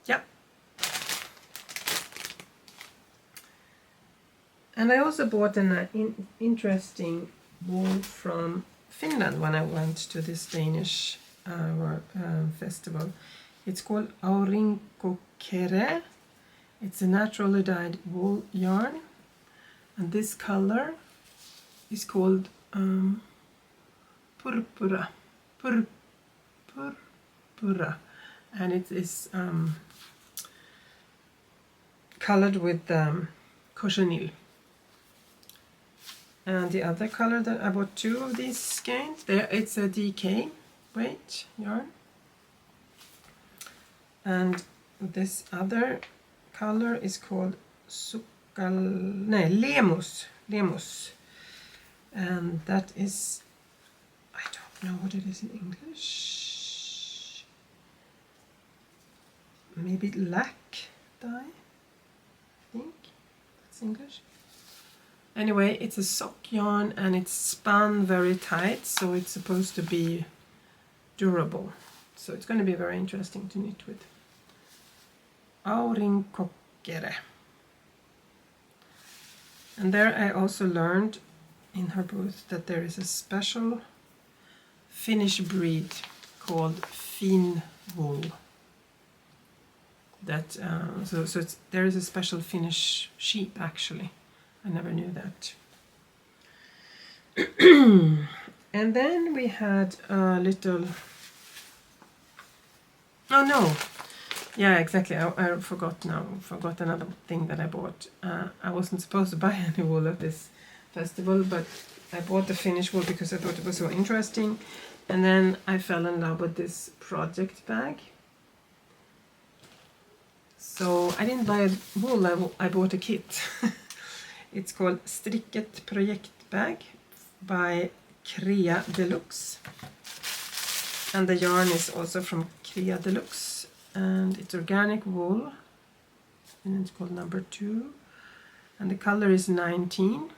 Yeah. And I also bought an interesting wool from Finland when I went to this Danish festival. It's called Aurinkokere. It's a naturally dyed wool yarn, and this color is called purpura, and it is colored with cochineal. And the other color that I bought, two of these skeins. It's a DK weight yarn, and this other color is called lemus, and that is, I don't know what it is in English. Maybe lac, dye, I think that's English. Anyway, it's a sock yarn and it's spun very tight, so it's supposed to be durable. So it's going to be very interesting to knit with. Aurinkokkere. And there I also learned in her booth that there is a special Finnish breed called fin wool. That there is a special Finnish sheep actually. I never knew that. And then we had a little. Oh no! Yeah, exactly. I forgot now. Forgot another thing that I bought. I wasn't supposed to buy any wool at this festival, but I bought the Finnish wool because I thought it was so interesting. And then I fell in love with this project bag. So I didn't buy wool, I bought a kit. It's called Projectbag by Crea Deluxe. And the yarn is also from Crea Deluxe. And it's organic wool. And it's called number 2. And the color is 19.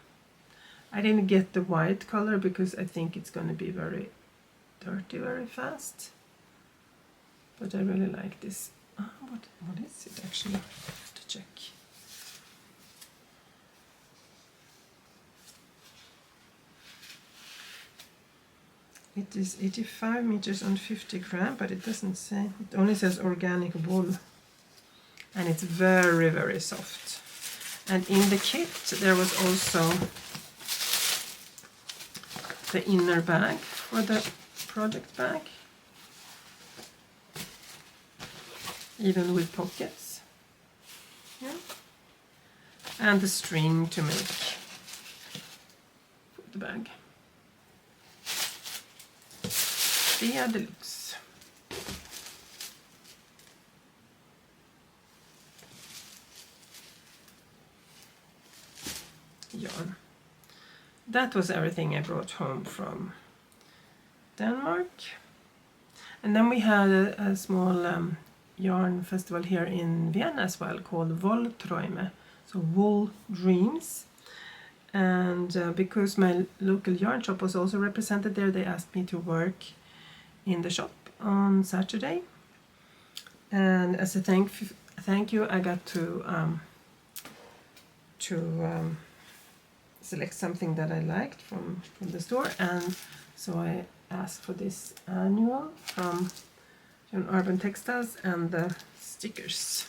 I didn't get the white color because I think it's going to be very dirty very fast. But I really like this. What is it actually? I have to check. It is 85 meters on 50 gram, but it doesn't say. It only says organic wool. And it's very, very soft. And in the kit there was also the inner bag for the project bag. Even with pockets. Yeah. And the string to make for the bag. Crea Deluxe. Yarn. That was everything I brought home from Denmark. And then we had a small yarn festival here in Vienna as well called Wollträume, so Wool Dreams. And because my local yarn shop was also represented there, they asked me to work in the shop on Saturday. And as a thank you, I got to select something that I liked from the store, and so I asked for this annual from John Urban Textiles and the stickers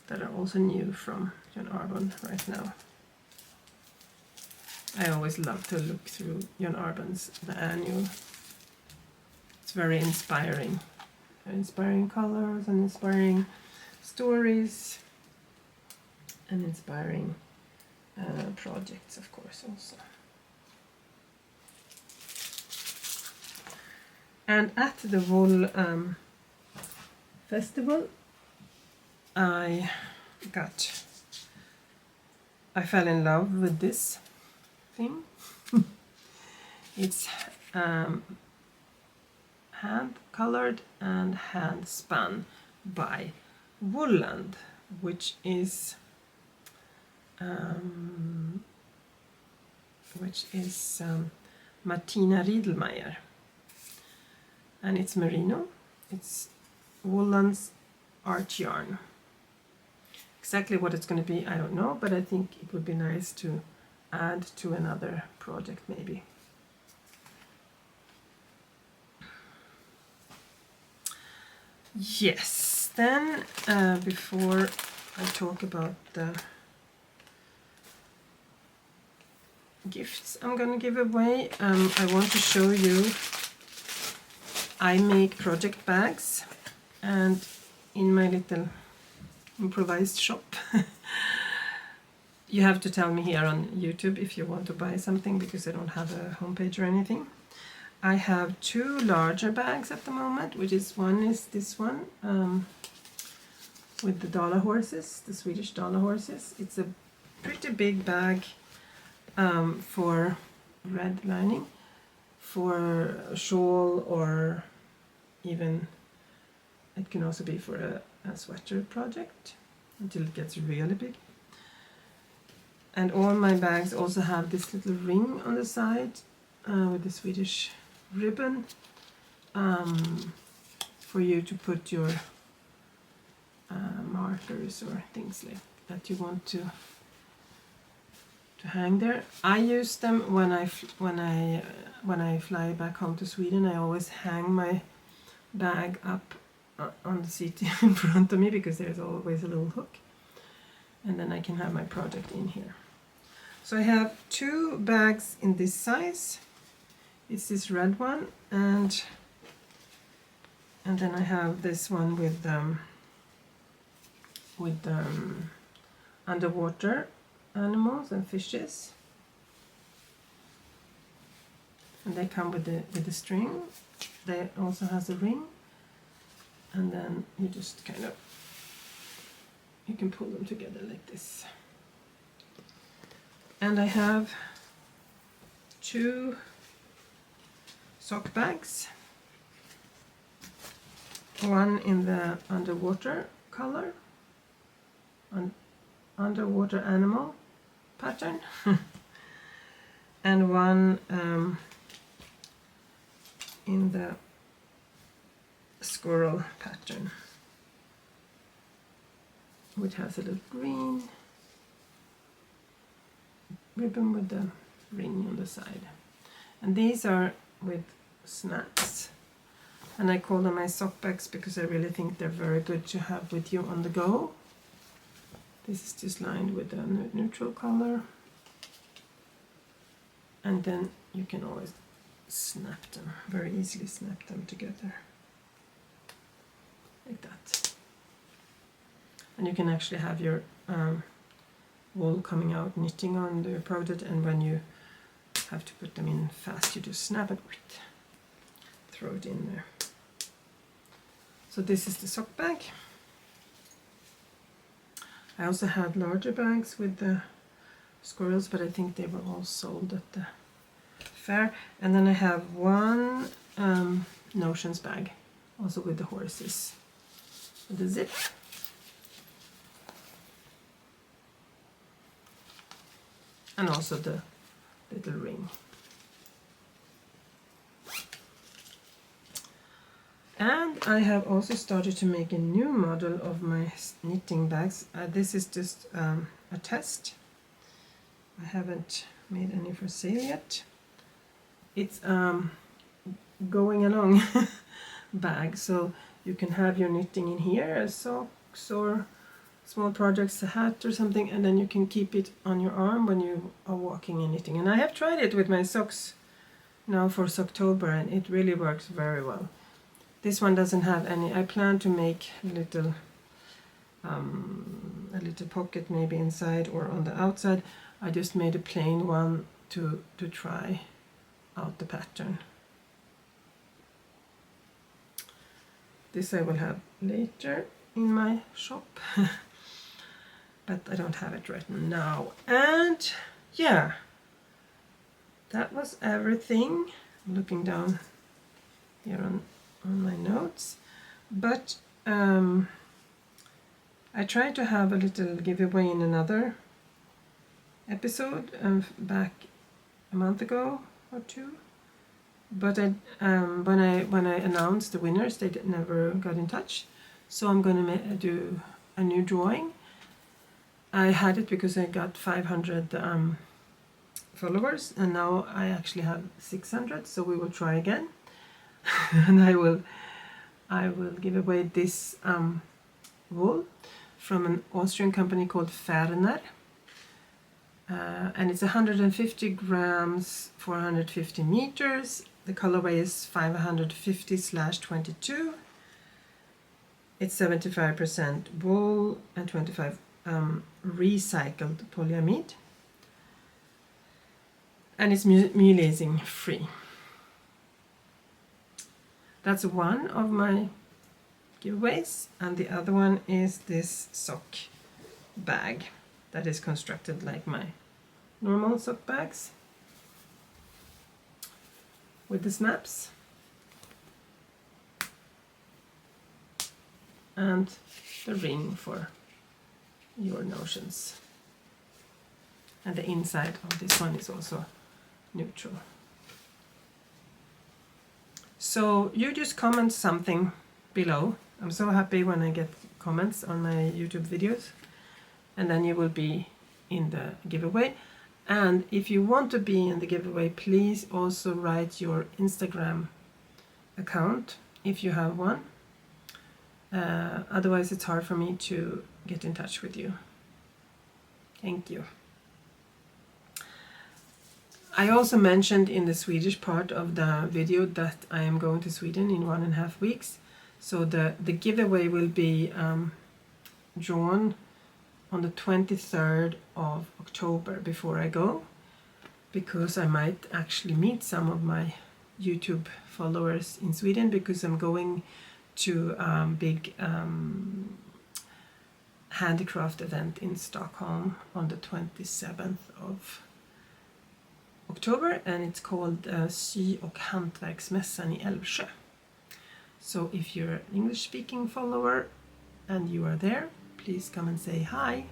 that are also new from John Urban right now. I always love to look through John Urban's the annual. It's very inspiring. Inspiring colors and inspiring stories and inspiring projects, of course, also. And at the wool festival, I fell in love with this thing. It's hand colored and hand spun by Woolland, which is Martina Riedelmeier, and it's merino. It's Woolland's art yarn. Exactly what it's going to be, I don't know, but I think it would be nice to add to another project maybe. Yes, then before I talk about the gifts I'm gonna give away, I want to show you I make project bags, and in my little improvised shop you have to tell me here on YouTube if you want to buy something, because I don't have a homepage or anything. I have 2 larger bags at the moment, which is one is this one with the dollar horses, the Swedish dollar horses. It's a pretty big bag for red lining, for a shawl, or even it can also be for a sweater project. until it gets really big. And all my bags also have this little ring on the side with the Swedish ribbon for you to put your markers or things like that you want to hang there. I use them when I fly back home to Sweden. I always hang my bag up on the seat in front of me because there's always a little hook, and then I can have my project in here. So I have 2 bags in this size. It's this red one, and then I have this one with underwater animals and fishes, and they come with the string. They also has a ring, and then you just kind of, you can pull them together like this. And I have 2 sock bags, one in the underwater color, underwater animal pattern, and one in the squirrel pattern, which has a little green ribbon with the ring on the side. And these are with snaps, and I call them my sock bags because I really think they're very good to have with you on the go. This is just lined with a neutral color, and then you can always snap them, very easily snap them together like that. And you can actually have your wool coming out knitting on the project, and when you have to put them in fast, you just snap it, throw it in there. So this is the sock bag. I also had larger bags with the squirrels, but I think they were all sold at the fair. And then I have one notions bag, also with the horses, with the zip. And also the little ring. And I have also started to make a new model of my knitting bags. This is just a test. I haven't made any for sale yet. It's going along bag, so you can have your knitting in here as socks or small projects, a hat or something, and then you can keep it on your arm when you are walking and knitting. And I have tried it with my socks now for October, and it really works very well. This one doesn't have any. I plan to make a little pocket maybe inside or on the outside. I just made a plain one to try out the pattern. This I will have later in my shop, but I don't have it right now. And yeah, that was everything. I'm looking down here on my notes, but I tried to have a little giveaway in another episode back a month ago or 2, but when I announced the winners, they never got in touch. So I'm going to do a new drawing. I had it because I got 500 followers, and now I actually have 600. So we will try again. And I will give away this wool from an Austrian company called Ferner, and it's 150 grams, 450 meters. The colorway is 550/22. It's 75% wool and 25 recycled polyamide, and it's mulesing free. That's one of my giveaways, and the other one is this sock bag that is constructed like my normal sock bags with the snaps and the ring for your notions. And the inside of this one is also neutral. So you just comment something below. I'm so happy when I get comments on my YouTube videos, and then you will be in the giveaway. And if you want to be in the giveaway, please also write your Instagram account if you have one. Otherwise it's hard for me to get in touch with you. Thank you. I also mentioned in the Swedish part of the video that I am going to Sweden in 1.5 weeks. So the giveaway will be drawn on the 23rd of October before I go, because I might actually meet some of my YouTube followers in Sweden, because I'm going to a big handicraft event in Stockholm on the 27th of October, and it's called Sy- och hantverksmässan I Älvsjö. So if you're an English speaking follower and you are there, please come and say hi,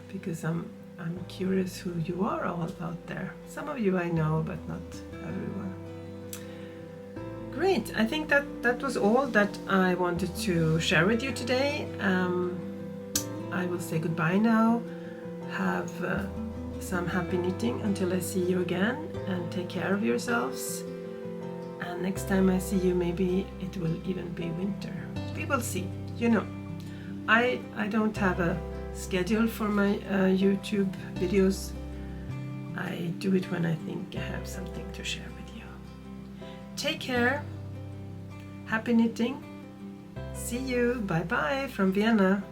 because I'm curious who you are all out there. Some of you I know, but not everyone. Great, I think that was all that I wanted to share with you today. I will say goodbye now. Have some happy knitting until I see you again, and take care of yourselves. And next time I see you, maybe it will even be winter. We will see. You know, I don't have a schedule for my YouTube videos. I do it when I think I have something to share with you. Take care. Happy knitting. See you. Bye bye from Vienna.